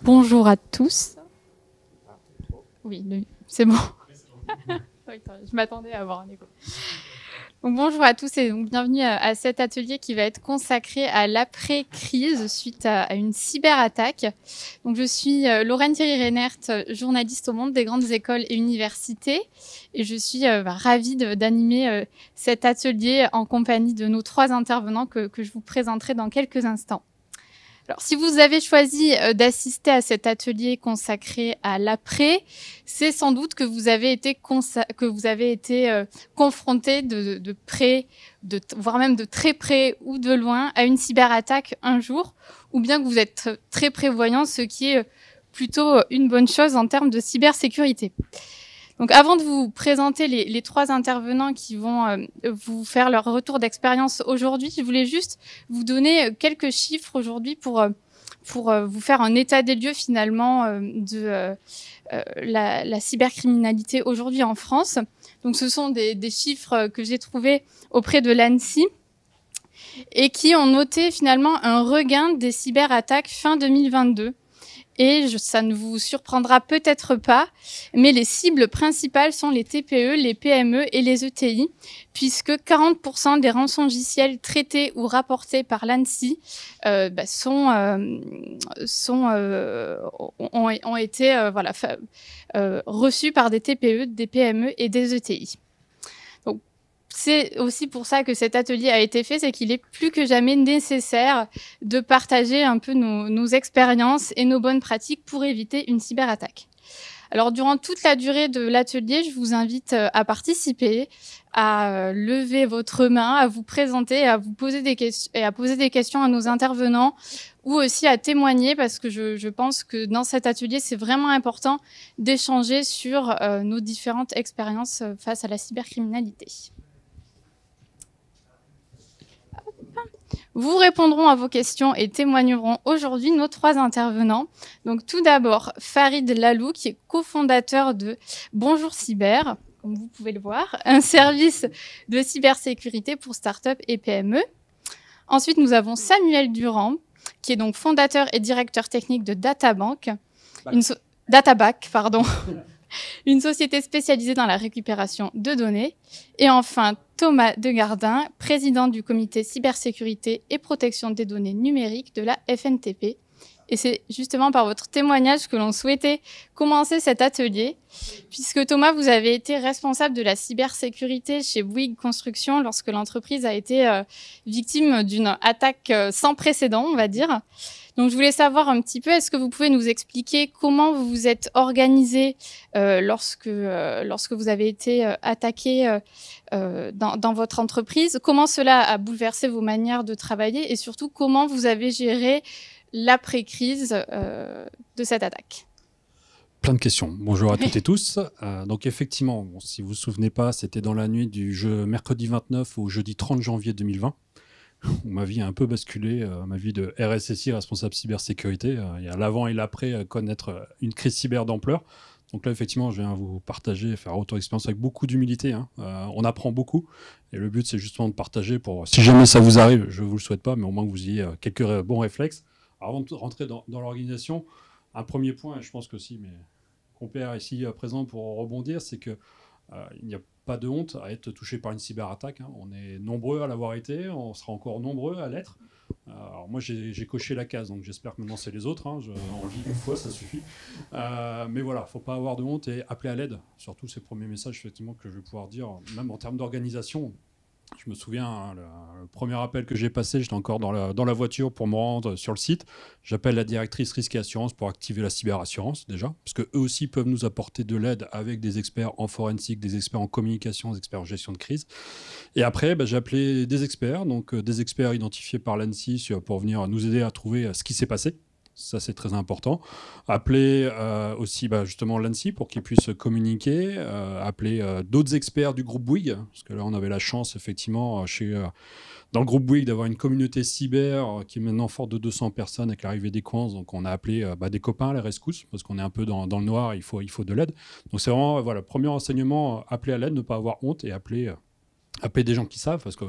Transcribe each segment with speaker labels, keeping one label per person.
Speaker 1: Bonjour à tous. Oui, c'est bon. Je m'attendais à avoir un écho. Donc, bonjour à tous et donc, bienvenue à cet atelier qui va être consacré à l'après-crise suite à une cyberattaque. Donc, je suis Lorraine Thierry-Reinert, journaliste au Monde des grandes écoles et universités. Et je suis ravie d'animer cet atelier en compagnie de nos 3 intervenants que je vous présenterai dans quelques instants. Alors, si vous avez choisi d'assister à cet atelier consacré à l'après, c'est sans doute que vous avez été confronté de près, voire même de très près ou de loin, à une cyberattaque un jour, ou bien que vous êtes très prévoyant, ce qui est plutôt une bonne chose en termes de cybersécurité. Donc, avant de vous présenter les 3 intervenants qui vont vous faire leur retour d'expérience aujourd'hui, je voulais juste vous donner quelques chiffres aujourd'hui pour vous faire un état des lieux finalement de la cybercriminalité aujourd'hui en France. Donc, ce sont des chiffres que j'ai trouvés auprès de l'ANSSI et qui ont noté finalement un regain des cyberattaques fin 2022. Et ça ne vous surprendra peut-être pas, mais les cibles principales sont les TPE, les PME et les ETI, puisque 40% des rançongiciels traités ou rapportés par l'ANSSI ont été reçus par des TPE, des PME et des ETI. C'est aussi pour ça que cet atelier a été fait, c'est qu'il est plus que jamais nécessaire de partager un peu nos expériences et nos bonnes pratiques pour éviter une cyberattaque. Alors, durant toute la durée de l'atelier, je vous invite à participer, à lever votre main, à vous présenter, à vous poser des questions et à poser des questions à nos intervenants ou aussi à témoigner parce que je pense que dans cet atelier, c'est vraiment important d'échanger sur nos différentes expériences face à la cybercriminalité. Vous répondront à vos questions et témoigneront aujourd'hui nos 3 intervenants. Donc, tout d'abord, Farid Lalou, qui est cofondateur de Bonjour Cyber, comme vous pouvez le voir, un service de cybersécurité pour start-up et PME. Ensuite, nous avons Samuel Durand, qui est donc fondateur et directeur technique de Databank, Databack, une société spécialisée dans la récupération de données. Et enfin, Thomas Degardin, président du comité cybersécurité et protection des données numériques de la FNTP. Et c'est justement par votre témoignage que l'on souhaitait commencer cet atelier, puisque Thomas, vous avez été responsable de la cybersécurité chez Bouygues Construction lorsque l'entreprise a été victime d'une attaque sans précédent, on va dire. Donc, je voulais savoir un petit peu, est-ce que vous pouvez nous expliquer comment vous vous êtes organisé lorsque vous avez été attaqué dans votre entreprise, comment cela a bouleversé vos manières de travailler et surtout comment vous avez géré l'après-crise de cette attaque?
Speaker 2: Plein de questions. Bonjour à toutes et tous. Donc effectivement, si vous vous souvenez pas, c'était dans la nuit du mercredi 29 au jeudi 30 janvier 2020. Où ma vie a un peu basculé, ma vie de RSSI, responsable cybersécurité. Il y a l'avant et l'après connaître une crise cyber d'ampleur. Donc là, effectivement, je viens vous partager, faire retour d'expérience avec beaucoup d'humilité. On apprend beaucoup. Et le but, c'est justement de partager pour, si jamais ça vous arrive, je ne vous le souhaite pas, mais au moins que vous ayez quelques bons réflexes. Alors, avant de rentrer dans l'organisation, un premier point, et je pense que si mes compères ici présents pourront rebondir, c'est qu'il n'y a pas de honte à être touché par une cyberattaque. On est nombreux à l'avoir été, on sera encore nombreux à l'être. Alors moi j'ai coché la case, donc j'espère que maintenant c'est les autres. On le dit une fois, ça suffit. Mais voilà, il ne faut pas avoir de honte et appeler à l'aide. Surtout ces premiers messages effectivement que je vais pouvoir dire, même en termes d'organisation. Je me souviens, le premier appel que j'ai passé, j'étais encore dans la voiture pour me rendre sur le site. J'appelle la directrice risque et assurance pour activer la cyberassurance déjà, parce qu'eux aussi peuvent nous apporter de l'aide avec des experts en forensique, des experts en communication, des experts en gestion de crise. Et après, j'ai appelé des experts, donc des experts identifiés par l'ANSSI pour venir nous aider à trouver ce qui s'est passé. Ça, c'est très important. Appeler aussi justement l'ANSSI pour qu'ils puissent communiquer. Appeler d'autres experts du groupe Bouygues, parce que là, on avait la chance, effectivement, dans le groupe Bouygues, d'avoir une communauté cyber qui est maintenant forte de 200 personnes avec l'arrivée des coins. Donc, on a appelé des copains, les rescousse, parce qu'on est un peu dans le noir, il faut de l'aide. Donc, c'est vraiment, premier renseignement, appeler à l'aide, ne pas avoir honte et appeler appeler des gens qui savent, parce que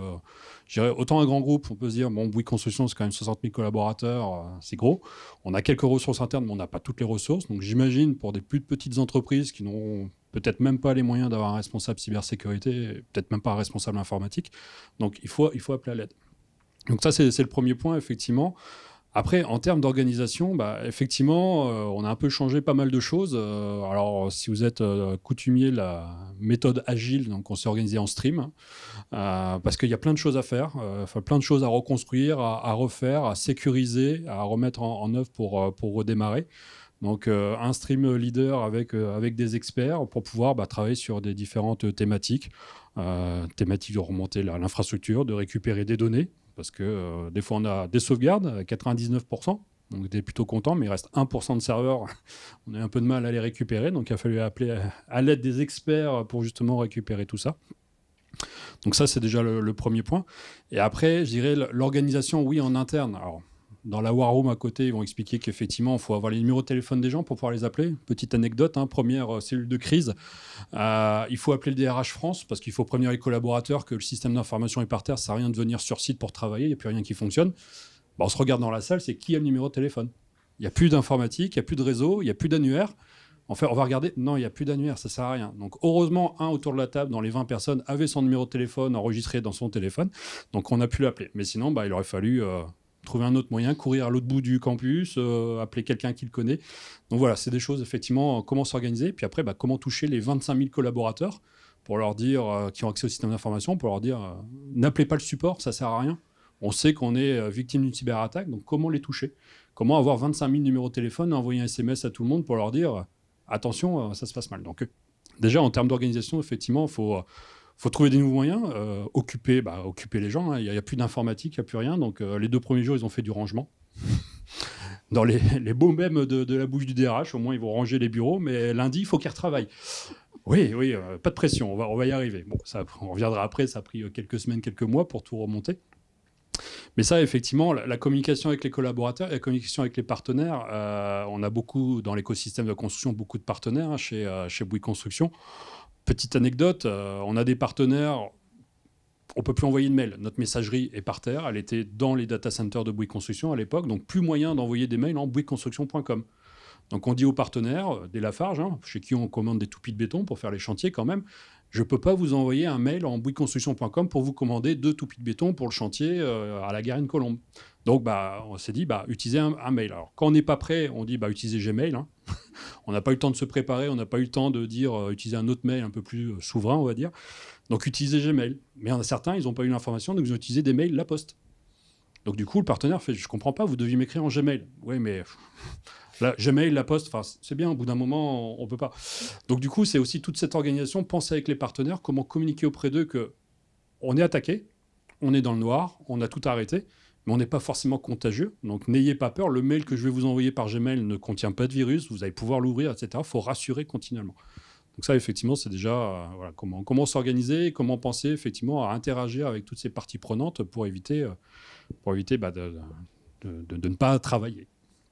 Speaker 2: je dirais, autant un grand groupe, on peut se dire, bon, Bouygues Construction, c'est quand même 60 000 collaborateurs, c'est gros. On a quelques ressources internes, mais on n'a pas toutes les ressources. Donc j'imagine, pour des plus petites entreprises qui n'ont peut-être même pas les moyens d'avoir un responsable cybersécurité, peut-être même pas un responsable informatique, donc il faut appeler à l'aide. Donc ça, c'est le premier point, effectivement. Après, en termes d'organisation, effectivement, on a un peu changé pas mal de choses. Alors, si vous êtes coutumier de la méthode agile, donc on s'est organisé en stream, parce qu'il y a plein de choses à faire, plein de choses à reconstruire, à refaire, à sécuriser, à remettre en œuvre pour redémarrer. Donc, un stream leader avec des experts pour pouvoir travailler sur des différentes thématiques. Thématiques de remonter l'infrastructure, de récupérer des données, parce que des fois on a des sauvegardes à 99%, donc on est plutôt content, mais il reste 1% de serveurs, on a un peu de mal à les récupérer, donc il a fallu appeler à l'aide des experts pour justement récupérer tout ça. Donc ça, c'est déjà le premier point. Et après, je dirais l'organisation, oui, en interne. Alors, dans la War Room à côté, ils vont expliquer qu'effectivement, il faut avoir les numéros de téléphone des gens pour pouvoir les appeler. Petite anecdote, première cellule de crise, il faut appeler le DRH France parce qu'il faut prévenir les collaborateurs que le système d'information est par terre, ça ne sert à rien de venir sur site pour travailler, il n'y a plus rien qui fonctionne. On se regarde dans la salle, c'est qui a le numéro de téléphone. Il n'y a plus d'informatique, il n'y a plus de réseau, il n'y a plus d'annuaire. En fait, on va regarder, non, il n'y a plus d'annuaire, ça ne sert à rien. Donc heureusement, un autour de la table, dans les 20 personnes, avait son numéro de téléphone enregistré dans son téléphone, donc on a pu l'appeler. Mais sinon, il aurait fallu trouver un autre moyen, courir à l'autre bout du campus, appeler quelqu'un qui le connaît. Donc voilà, c'est des choses, effectivement, comment s'organiser. Puis après, comment toucher les 25 000 collaborateurs pour leur dire, qui ont accès au système d'information, pour leur dire, n'appelez pas le support, ça ne sert à rien. On sait qu'on est victime d'une cyberattaque, donc comment les toucher? Comment avoir 25 000 numéros de téléphone, envoyer un SMS à tout le monde pour leur dire, attention, ça se passe mal. Donc déjà, en termes d'organisation, effectivement, il faut trouver des nouveaux moyens, occuper les gens. Il n'y a plus d'informatique, il n'y a plus rien. Donc, les 2 premiers jours, ils ont fait du rangement. Dans les beaux mèmes de la bouche du DRH, au moins, ils vont ranger les bureaux. Mais lundi, il faut qu'ils retravaillent. Oui, pas de pression, on va y arriver. Bon, ça, on reviendra après, ça a pris quelques semaines, quelques mois pour tout remonter. Mais ça, effectivement, la communication avec les collaborateurs et la communication avec les partenaires, on a beaucoup, dans l'écosystème de la construction, beaucoup de partenaires chez Bouygues Construction. Petite anecdote, on a des partenaires, on ne peut plus envoyer de mail. Notre messagerie est par terre, elle était dans les data centers de Bouygues Construction à l'époque, donc plus moyen d'envoyer des mails en bouyguesconstruction.com. Donc on dit aux partenaires, des Lafarge, chez qui on commande des toupis de béton pour faire les chantiers quand même, je ne peux pas vous envoyer un mail en bouyguesconstruction.com pour vous commander 2 toupis de béton pour le chantier à la Garenne-Colombe. Donc on s'est dit, utilisez un mail. Alors quand on n'est pas prêt, on dit utilisez Gmail. On n'a pas eu le temps de se préparer, on n'a pas eu le temps de dire utilisez un autre mail un peu plus souverain, on va dire. Donc utilisez Gmail. Mais il y en a certains, ils n'ont pas eu l'information, donc ils ont utilisé des mails La Poste. Donc du coup, le partenaire fait, je ne comprends pas, vous deviez m'écrire en Gmail. Oui, mais là, Gmail, La Poste, c'est bien, au bout d'un moment, on ne peut pas. Donc du coup, c'est aussi toute cette organisation, penser avec les partenaires, comment communiquer auprès d'eux qu'on est attaqué, on est dans le noir, on a tout arrêté, mais on n'est pas forcément contagieux. Donc n'ayez pas peur, le mail que je vais vous envoyer par Gmail ne contient pas de virus, vous allez pouvoir l'ouvrir, etc. Il faut rassurer continuellement. Donc ça, effectivement, c'est déjà comment s'organiser, comment penser effectivement à interagir avec toutes ces parties prenantes pour éviter de ne pas travailler.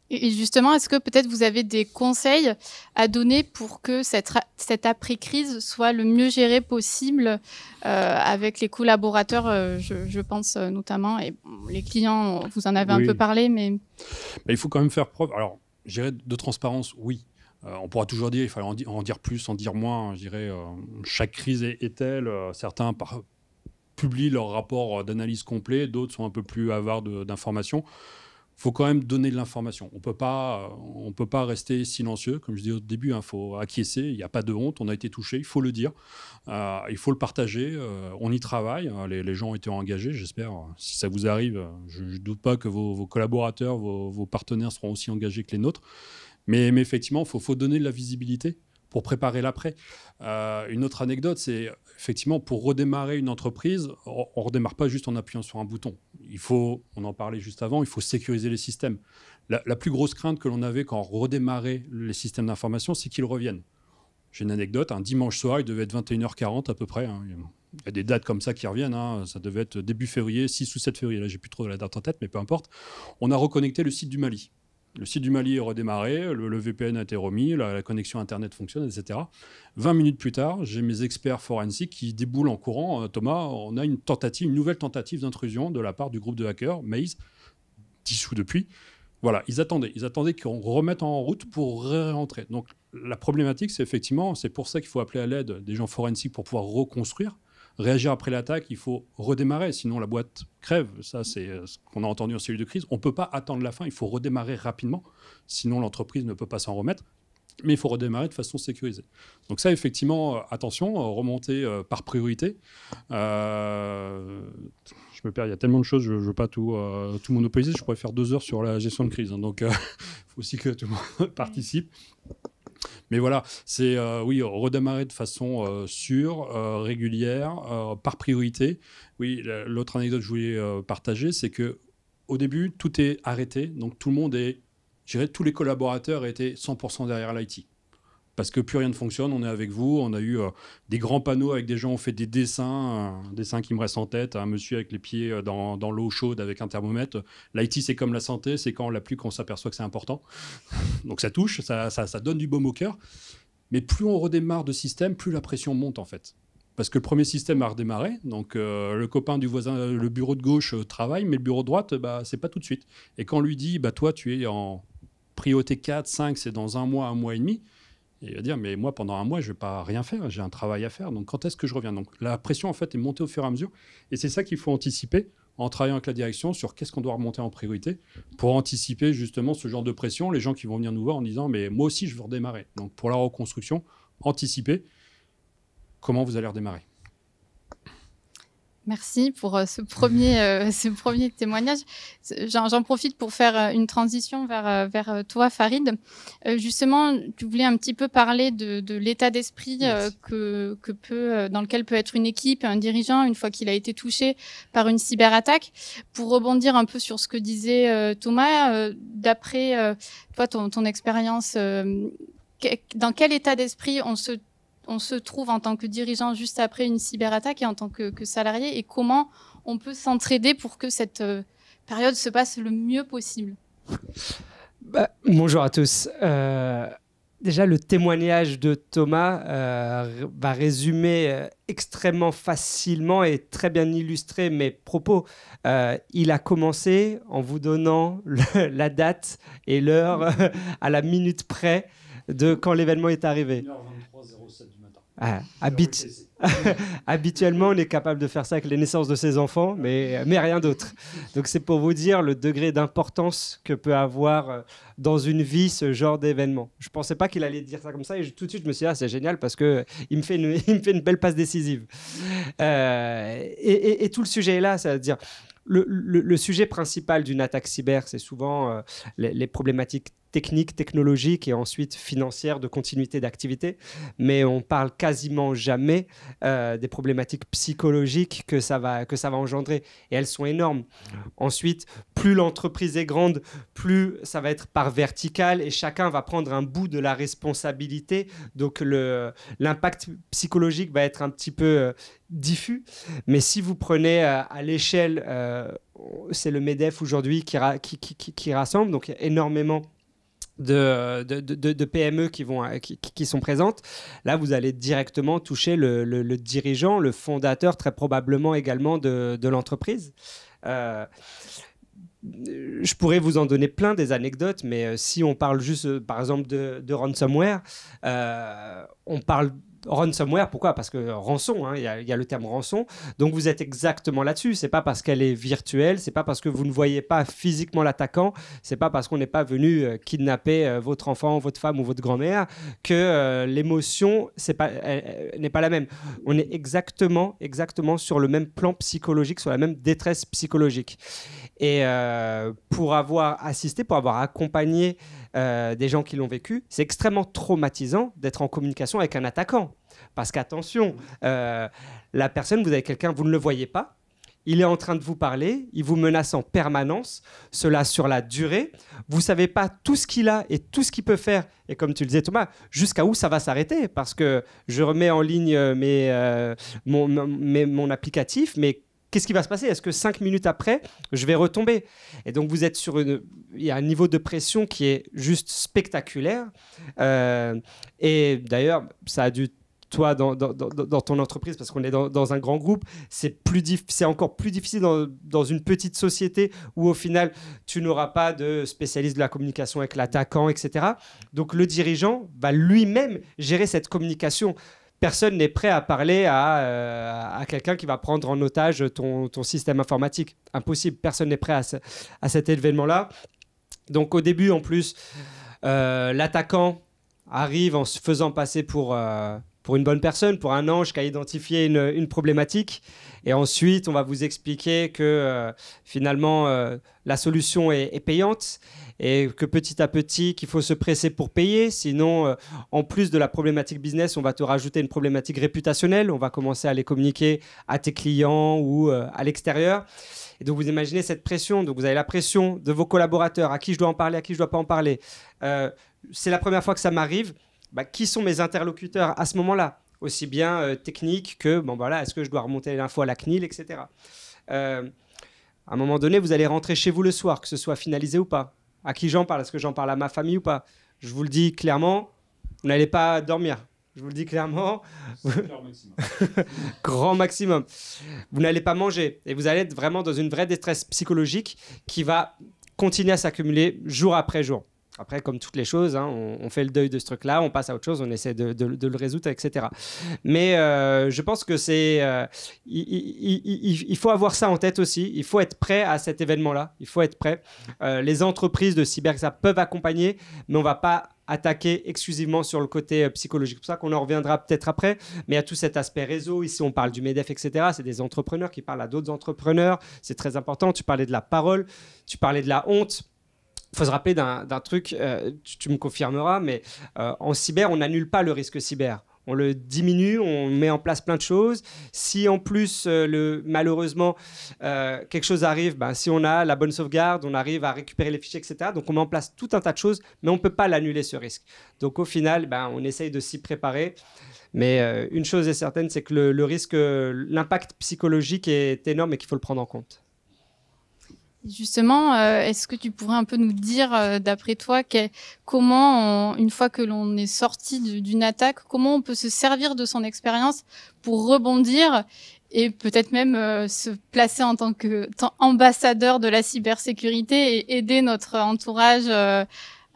Speaker 1: Et justement, est-ce que peut-être vous avez des conseils à donner pour que cette après-crise soit le mieux géré possible avec les collaborateurs, je pense notamment, et les clients, vous en avez un peu parlé, mais...
Speaker 2: Il faut quand même faire preuve, alors je dirais de transparence, oui. On pourra toujours dire, il fallait en dire plus, en dire moins. Je dirais, chaque crise est telle. Certains publient leur rapport d'analyse complet, d'autres sont un peu plus avares d'informations. Il faut quand même donner de l'information. On ne peut pas rester silencieux. Comme je disais au début, faut acquiescer. Il n'y a pas de honte. On a été touché. Il faut le dire. Il faut le partager. On y travaille. Les gens ont été engagés. J'espère, si ça vous arrive, je ne doute pas que vos collaborateurs, vos partenaires seront aussi engagés que les nôtres. Mais effectivement, il faut donner de la visibilité pour préparer l'après. Une autre anecdote, c'est effectivement pour redémarrer une entreprise, on ne redémarre pas juste en appuyant sur un bouton. On en parlait juste avant, il faut sécuriser les systèmes. La plus grosse crainte que l'on avait quand on redémarrait les systèmes d'information, c'est qu'ils reviennent. J'ai une anecdote, un dimanche soir, il devait être 21h40 à peu près. Il y a des dates comme ça qui reviennent. Ça devait être début février, 6 ou 7 février. Là, j'ai plus trop la date en tête, mais peu importe. On a reconnecté le site du Mali. Le site du Mali est redémarré, le VPN a été remis, la connexion Internet fonctionne, etc. 20 minutes plus tard, j'ai mes experts forensiques qui déboulent en courant. Thomas, on a une nouvelle tentative d'intrusion de la part du groupe de hackers, Maze, dissous depuis. Voilà, ils attendaient qu'on remette en route pour réentrer. Donc la problématique, c'est effectivement, c'est pour ça qu'il faut appeler à l'aide des gens forensiques pour pouvoir reconstruire. Réagir après l'attaque, il faut redémarrer, sinon la boîte crève. Ça, c'est ce qu'on a entendu en cellule de crise. On ne peut pas attendre la fin, il faut redémarrer rapidement, sinon l'entreprise ne peut pas s'en remettre. Mais il faut redémarrer de façon sécurisée. Donc ça, effectivement, attention, remonter par priorité. Je me perds, il y a tellement de choses, je ne veux pas tout monopoliser. Je pourrais faire 2 heures sur la gestion de crise. Hein, donc, il faut aussi que tout le monde participe. Mais voilà, c'est redémarrer de façon sûre, régulière, par priorité. Oui, l'autre anecdote que je voulais partager, c'est qu'au début, tout est arrêté. Donc tout le monde tous les collaborateurs étaient 100% derrière l'IT. Parce que plus rien ne fonctionne, on est avec vous. On a eu des grands panneaux avec des gens ont fait des dessins, un dessin qui me reste en tête, un monsieur avec les pieds dans l'eau chaude avec un thermomètre. L'IT, c'est comme la santé, c'est quand on l'a plus qu'on s'aperçoit que c'est important. Donc ça touche, ça donne du baume au cœur. Mais plus on redémarre de système, plus la pression monte en fait. Parce que le premier système a redémarré, donc le copain du voisin, le bureau de gauche travaille, mais le bureau de droite, c'est pas tout de suite. Et quand on lui dit, toi, tu es en priorité 4, 5, c'est dans un mois et demi, et il va dire, mais moi, pendant un mois, je ne vais pas rien faire, j'ai un travail à faire, donc quand est-ce que je reviens? Donc la pression, en fait, est montée au fur et à mesure, et c'est ça qu'il faut anticiper en travaillant avec la direction sur qu'est-ce qu'on doit remonter en priorité pour anticiper justement ce genre de pression, les gens qui vont venir nous voir en disant, mais moi aussi, je veux redémarrer. Donc pour la reconstruction, anticiper comment vous allez redémarrer.
Speaker 1: Merci pour ce premier témoignage. J'en profite pour faire une transition vers toi, Farid. Justement, tu voulais un petit peu parler de l'état d'esprit dans lequel peut être une équipe, un dirigeant, une fois qu'il a été touché par une cyberattaque. Pour rebondir un peu sur ce que disait Thomas, d'après toi, ton expérience, dans quel état d'esprit on se trouve en tant que dirigeant juste après une cyberattaque et en tant que salarié, et comment on peut s'entraider pour que cette période se passe le mieux possible?
Speaker 3: Bonjour à tous. Déjà, le témoignage de Thomas va résumer extrêmement facilement et très bien illustrer mes propos. Il a commencé en vous donnant la date et l'heure à la minute près de quand l'événement est arrivé.
Speaker 2: 1h23:07 du matin.
Speaker 3: Habituellement, on est capable de faire ça avec les naissances de ses enfants, mais rien d'autre. Donc c'est pour vous dire le degré d'importance que peut avoir dans une vie ce genre d'événement. Je ne pensais pas qu'il allait dire ça comme ça, et tout de suite je me suis dit, c'est génial parce qu'il me fait une belle passe décisive. Et tout le sujet est là, c'est-à-dire le sujet principal d'une attaque cyber, c'est souvent les problématiques techniques, technologiques et ensuite financières de continuité d'activité. Mais on parle quasiment jamais des problématiques psychologiques que ça va engendrer. Et elles sont énormes. Ensuite, plus l'entreprise est grande, plus ça va être par verticale et chacun va prendre un bout de la responsabilité. Donc l'impact psychologique va être un petit peu diffus. Mais si vous prenez à l'échelle, c'est le MEDEF aujourd'hui qui rassemble, donc il y a énormément de PME qui sont présentes. Là, vous allez directement toucher le dirigeant, le fondateur, très probablement également de l'entreprise. Je pourrais vous en donner plein des anecdotes, mais si on parle juste, par exemple, de ransomware, on parle ransomware, pourquoi? Parce que rançon, il y a le terme rançon. Donc vous êtes exactement là-dessus. C'est pas parce qu'elle est virtuelle, c'est pas parce que vous ne voyez pas physiquement l'attaquant, c'est pas parce qu'on n'est pas venu kidnapper votre enfant, votre femme ou votre grand-mère que l'émotion n'est pas la même. On est exactement sur le même plan psychologique, sur la même détresse psychologique. Et pour avoir assisté, pour avoir accompagné des gens qui l'ont vécu, c'est extrêmement traumatisant d'être en communication avec un attaquant. Parce qu'attention, la personne, vous avez quelqu'un, vous ne le voyez pas, il est en train de vous parler, il vous menace en permanence, cela sur la durée. Vous ne savez pas tout ce qu'il a et tout ce qu'il peut faire. Et comme tu le disais, Thomas, jusqu'à où ça va s'arrêter? Parce que je remets en ligne mon applicatif, mais qu'est-ce qui va se passer? Est-ce que 5 minutes après, je vais retomber? Et donc, vous êtes il y a un niveau de pression qui est juste spectaculaire. Et d'ailleurs, ça a dû, toi, dans ton entreprise, parce qu'on est dans un grand groupe, c'est encore plus difficile dans une petite société où, au final, tu n'auras pas de spécialiste de la communication avec l'attaquant, etc. Donc, le dirigeant va lui-même gérer cette communication. Personne n'est prêt à parler à quelqu'un qui va prendre en otage ton système informatique. Impossible. Personne n'est prêt à cet événement-là. Donc, au début, en plus, l'attaquant arrive en se faisant passer pour une bonne personne, pour un ange qui a identifié une problématique. Et ensuite, on va vous expliquer que finalement, la solution est payante et que petit à petit, qu'il faut se presser pour payer. Sinon, en plus de la problématique business, on va te rajouter une problématique réputationnelle. On va commencer à les communiquer à tes clients ou à l'extérieur. Et donc, vous imaginez cette pression. Donc, vous avez la pression de vos collaborateurs. À qui je dois en parler, à qui je ne dois pas en parler. C'est la première fois que ça m'arrive. Qui sont mes interlocuteurs à ce moment-là? Aussi bien technique que, est-ce que je dois remonter l'info à la CNIL, etc. À un moment donné, vous allez rentrer chez vous le soir, que ce soit finalisé ou pas. À qui j'en parle? Est-ce que j'en parle à ma famille ou pas? Je vous le dis clairement, vous n'allez pas dormir. Je vous le dis clairement. Grand maximum. Vous n'allez pas manger. Et vous allez être vraiment dans une vraie détresse psychologique qui va continuer à s'accumuler jour après jour. Après, comme toutes les choses, hein, on fait le deuil de ce truc-là, on passe à autre chose, on essaie de le résoudre, etc. Mais je pense que il faut avoir ça en tête aussi. Il faut être prêt à cet événement-là. Il faut être prêt. Les entreprises de cyber, ça peuvent accompagner, mais on ne va pas attaquer exclusivement sur le côté psychologique. C'est pour ça qu'on en reviendra peut-être après. Mais il y a tout cet aspect réseau. Ici, on parle du MEDEF, etc. C'est des entrepreneurs qui parlent à d'autres entrepreneurs. C'est très important. Tu parlais de la parole, tu parlais de la honte. Il faut se rappeler d'un truc, tu me confirmeras, mais en cyber, on n'annule pas le risque cyber. On le diminue, on met en place plein de choses. Si en plus, malheureusement, quelque chose arrive, si on a la bonne sauvegarde, on arrive à récupérer les fichiers, etc. Donc, on met en place tout un tas de choses, mais on ne peut pas l'annuler, ce risque. Donc, au final, on essaye de s'y préparer. Mais une chose est certaine, c'est que le risque, l'impact psychologique est énorme et qu'il faut le prendre en compte.
Speaker 1: Justement, est-ce que tu pourrais un peu nous dire, d'après toi, comment, une fois que l'on est sorti d'une attaque, comment on peut se servir de son expérience pour rebondir et peut-être même se placer en tant qu'ambassadeur de la cybersécurité et aider notre entourage à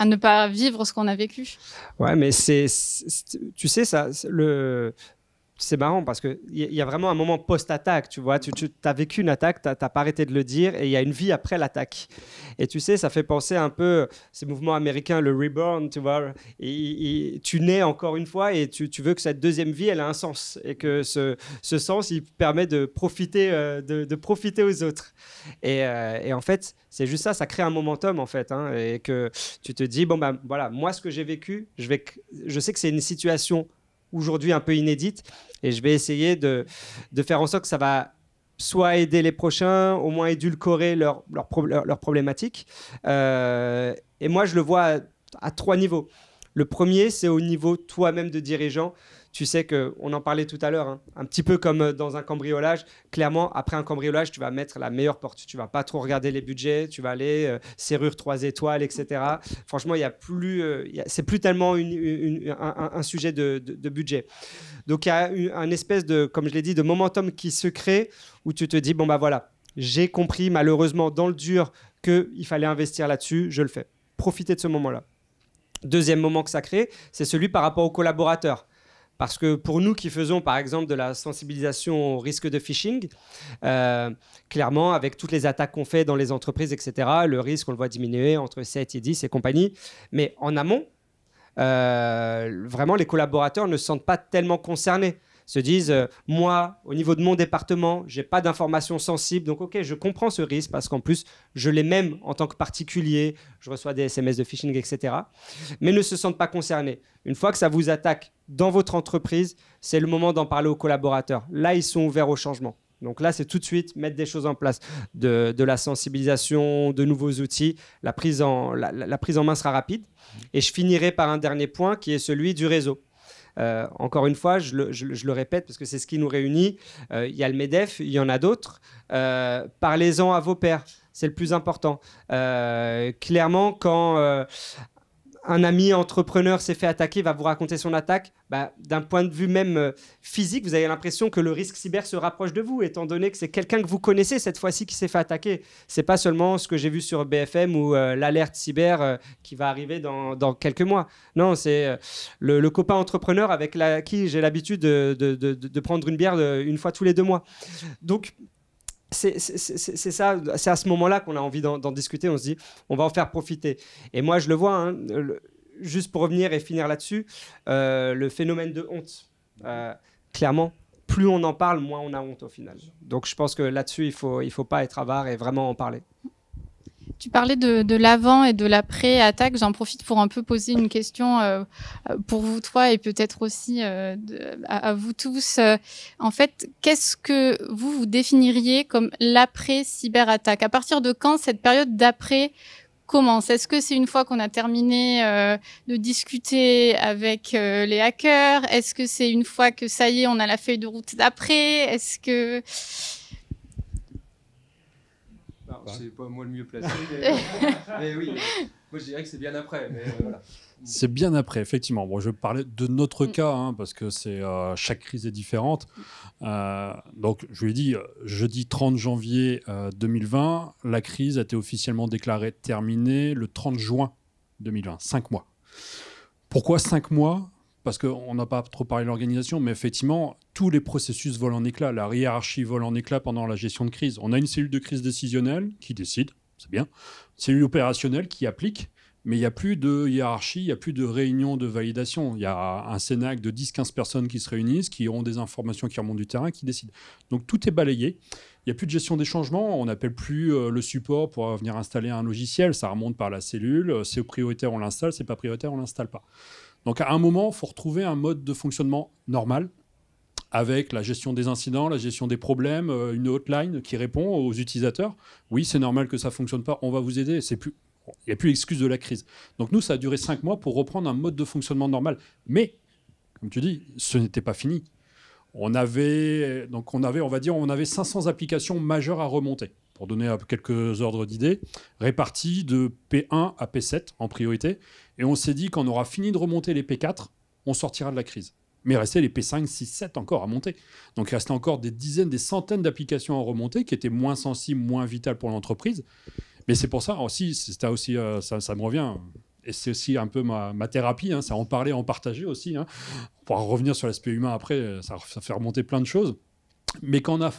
Speaker 1: ne pas vivre ce qu'on a vécu?
Speaker 3: Ouais, mais tu sais, c'est marrant parce qu'il y a vraiment un moment post-attaque, tu vois. Tu as vécu une attaque, tu n'as pas arrêté de le dire, et il y a une vie après l'attaque. Et tu sais, ça fait penser un peu ces mouvements américains, le reborn, tu vois. Et tu nais encore une fois et tu veux que cette deuxième vie, elle a un sens. Et que ce sens, il permet de profiter aux autres. Et en fait, c'est juste ça, ça crée un momentum, en fait. Hein, et que tu te dis, voilà, moi, ce que j'ai vécu, je sais que c'est une situation aujourd'hui un peu inédite, et je vais essayer de faire en sorte que ça va soit aider les prochains, au moins édulcorer leurs problématiques. Et moi, je le vois à 3 niveaux. Le premier, c'est au niveau toi-même de dirigeant. Tu sais qu'on en parlait tout à l'heure, hein, un petit peu comme dans un cambriolage. Clairement, après un cambriolage, tu vas mettre la meilleure porte. Tu ne vas pas trop regarder les budgets, tu vas aller serrure 3 étoiles, etc. Franchement, c'est plus tellement un sujet de budget. Donc, il y a un espèce de, comme je l'ai dit, de momentum qui se crée où tu te dis, voilà, j'ai compris malheureusement dans le dur qu'il fallait investir là-dessus, je le fais. Profitez de ce moment-là. Deuxième moment que ça crée, c'est celui par rapport aux collaborateurs. Parce que pour nous qui faisons par exemple de la sensibilisation au risque de phishing, clairement avec toutes les attaques qu'on fait dans les entreprises, etc., le risque on le voit diminuer entre 7 et 10 et compagnie. Mais en amont, vraiment les collaborateurs ne se sentent pas tellement concernés. Se disent, moi, au niveau de mon département, je n'ai pas d'informations sensibles. Donc, OK, je comprends ce risque parce qu'en plus, je l'ai même en tant que particulier. Je reçois des SMS de phishing, etc. Mais ne se sentent pas concernés. Une fois que ça vous attaque dans votre entreprise, c'est le moment d'en parler aux collaborateurs. Là, ils sont ouverts au changement. Donc là, c'est tout de suite mettre des choses en place, de la sensibilisation, de nouveaux outils. La prise en main sera rapide. Et je finirai par un dernier point qui est celui du réseau. Encore une fois, je le répète parce que c'est ce qui nous réunit. Il y a le MEDEF, il y en a d'autres. Parlez-en à vos pairs, c'est le plus important. Clairement, quand un ami entrepreneur s'est fait attaquer, va vous raconter son attaque, d'un point de vue même physique, vous avez l'impression que le risque cyber se rapproche de vous, étant donné que c'est quelqu'un que vous connaissez cette fois-ci qui s'est fait attaquer. C'est pas seulement ce que j'ai vu sur BFM ou l'alerte cyber qui va arriver dans quelques mois. Non, c'est le copain entrepreneur avec qui j'ai l'habitude de prendre une bière une fois tous les 2 mois. Donc, c'est ça, c'est à ce moment-là qu'on a envie d'en discuter. On se dit, on va en faire profiter. Et moi, je le vois, hein, juste pour revenir et finir là-dessus, le phénomène de honte. Clairement, plus on en parle, moins on a honte au final. Donc, je pense que là-dessus, il faut pas être avare et vraiment en parler.
Speaker 1: Tu parlais de l'avant et de l'après-attaque. J'en profite pour un peu poser une question pour vous trois et peut-être aussi à vous tous. En fait, qu'est-ce que vous définiriez comme l'après-cyberattaque? À partir de quand cette période d'après commence? Est-ce que c'est une fois qu'on a terminé de discuter avec les hackers? Est-ce que c'est une fois que ça y est, on a la feuille de route d'après? Est-ce que...
Speaker 4: C'est pas moi le mieux placé, mais oui, moi je dirais que c'est bien après. Mais voilà.
Speaker 2: C'est bien après, effectivement. Bon, je vais parler de notre cas, hein, parce que chaque crise est différente. Donc, je lui ai dit, jeudi 30 janvier 2020, la crise a été officiellement déclarée terminée le 30 juin 2020, 5 mois. Pourquoi 5 mois ? Parce qu'on n'a pas trop parlé de l'organisation, mais effectivement, tous les processus volent en éclats. La hiérarchie vole en éclats pendant la gestion de crise. On a une cellule de crise décisionnelle qui décide, c'est bien. Une cellule opérationnelle qui applique, mais il n'y a plus de hiérarchie, il n'y a plus de réunion de validation. Il y a un Cénac de 10-15 personnes qui se réunissent, qui ont des informations qui remontent du terrain, qui décident. Donc tout est balayé. Il n'y a plus de gestion des changements. On n'appelle plus le support pour venir installer un logiciel. Ça remonte par la cellule. C'est prioritaire, on l'installe. C'est pas prioritaire, on l'installe pas. Donc à un moment, il faut retrouver un mode de fonctionnement normal avec la gestion des incidents, la gestion des problèmes, une hotline qui répond aux utilisateurs. Oui, c'est normal que ça ne fonctionne pas, on va vous aider. Il n'y a plus l'excuse de la crise. Donc nous, ça a duré 5 mois pour reprendre un mode de fonctionnement normal. Mais, comme tu dis, ce n'était pas fini. On avait 500 applications majeures à remonter. Pour donner quelques ordres d'idées, répartis de P1 à P7 en priorité. Et on s'est dit qu'on aura fini de remonter les P4, on sortira de la crise. Mais il restait les P5, 6, 7 encore à monter. Donc il restait encore des dizaines, des centaines d'applications à remonter qui étaient moins sensibles, moins vitales pour l'entreprise. Mais c'est pour ça aussi, ça me revient. Et c'est aussi un peu ma thérapie, hein, c'est en parler, en partager aussi. Hein. On pourra revenir sur l'aspect humain après, ça fait remonter plein de choses. Mais quand on a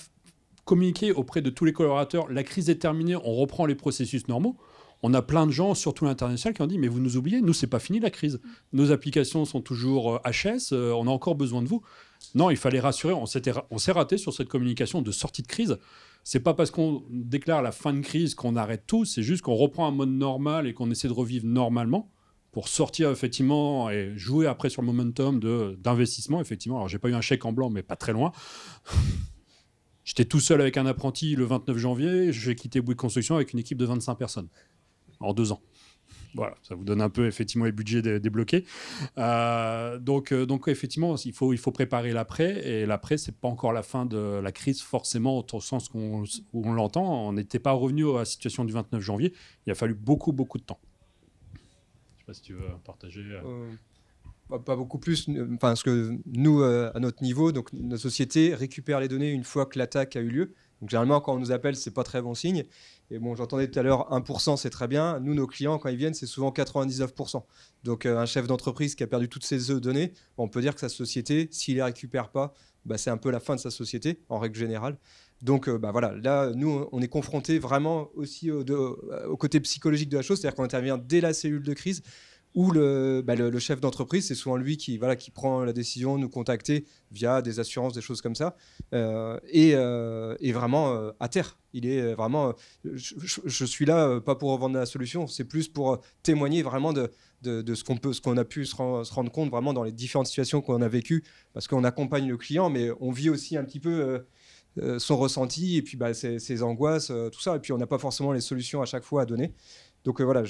Speaker 2: communiqué auprès de tous les collaborateurs, la crise est terminée, on reprend les processus normaux, on a plein de gens, surtout l'international, qui ont dit « mais vous nous oubliez, nous, c'est pas fini la crise. Nos applications sont toujours HS, on a encore besoin de vous. » Non, il fallait rassurer, on s'est raté sur cette communication de sortie de crise. C'est pas parce qu'on déclare la fin de crise qu'on arrête tout, c'est juste qu'on reprend un mode normal et qu'on essaie de revivre normalement pour sortir effectivement et jouer après sur le momentum d'investissement, effectivement. Alors, j'ai pas eu un chèque en blanc, mais pas très loin. J'étais tout seul avec un apprenti le 29 janvier, j'ai quitté Bouygues Construction avec une équipe de 25 personnes en 2 ans. Voilà, ça vous donne un peu effectivement les budgets débloqués. Donc effectivement, il faut préparer l'après, et l'après, c'est pas encore la fin de la crise forcément au sens où on l'entend. On n'était pas revenu à la situation du 29 janvier. Il a fallu beaucoup de temps. Je sais pas si tu veux partager.
Speaker 4: Pas beaucoup plus, parce que nous, à notre niveau, donc notre société récupère les données une fois que l'attaque a eu lieu. Donc généralement, quand on nous appelle, c'est pas très bon signe. Et bon, j'entendais tout à l'heure 1%, c'est très bien. Nous, nos clients, quand ils viennent, c'est souvent 99%. Donc un chef d'entreprise qui a perdu toutes ses données, on peut dire que sa société, s'il les récupère pas, c'est un peu la fin de sa société, en règle générale. Donc voilà, là, nous, on est confrontés vraiment aussi au côté psychologique de la chose, c'est-à-dire qu'on intervient dès la cellule de crise, où le chef d'entreprise, c'est souvent lui qui prend la décision de nous contacter via des assurances, des choses comme ça, et vraiment à terre. Il est vraiment... je suis là, pas pour vendre la solution, c'est plus pour témoigner vraiment de ce qu'on a pu se rendre compte vraiment dans les différentes situations qu'on a vécues, parce qu'on accompagne le client, mais on vit aussi un petit peu... son ressenti, et puis ses angoisses, tout ça, et puis on n'a pas forcément les solutions à chaque fois à donner. Donc voilà,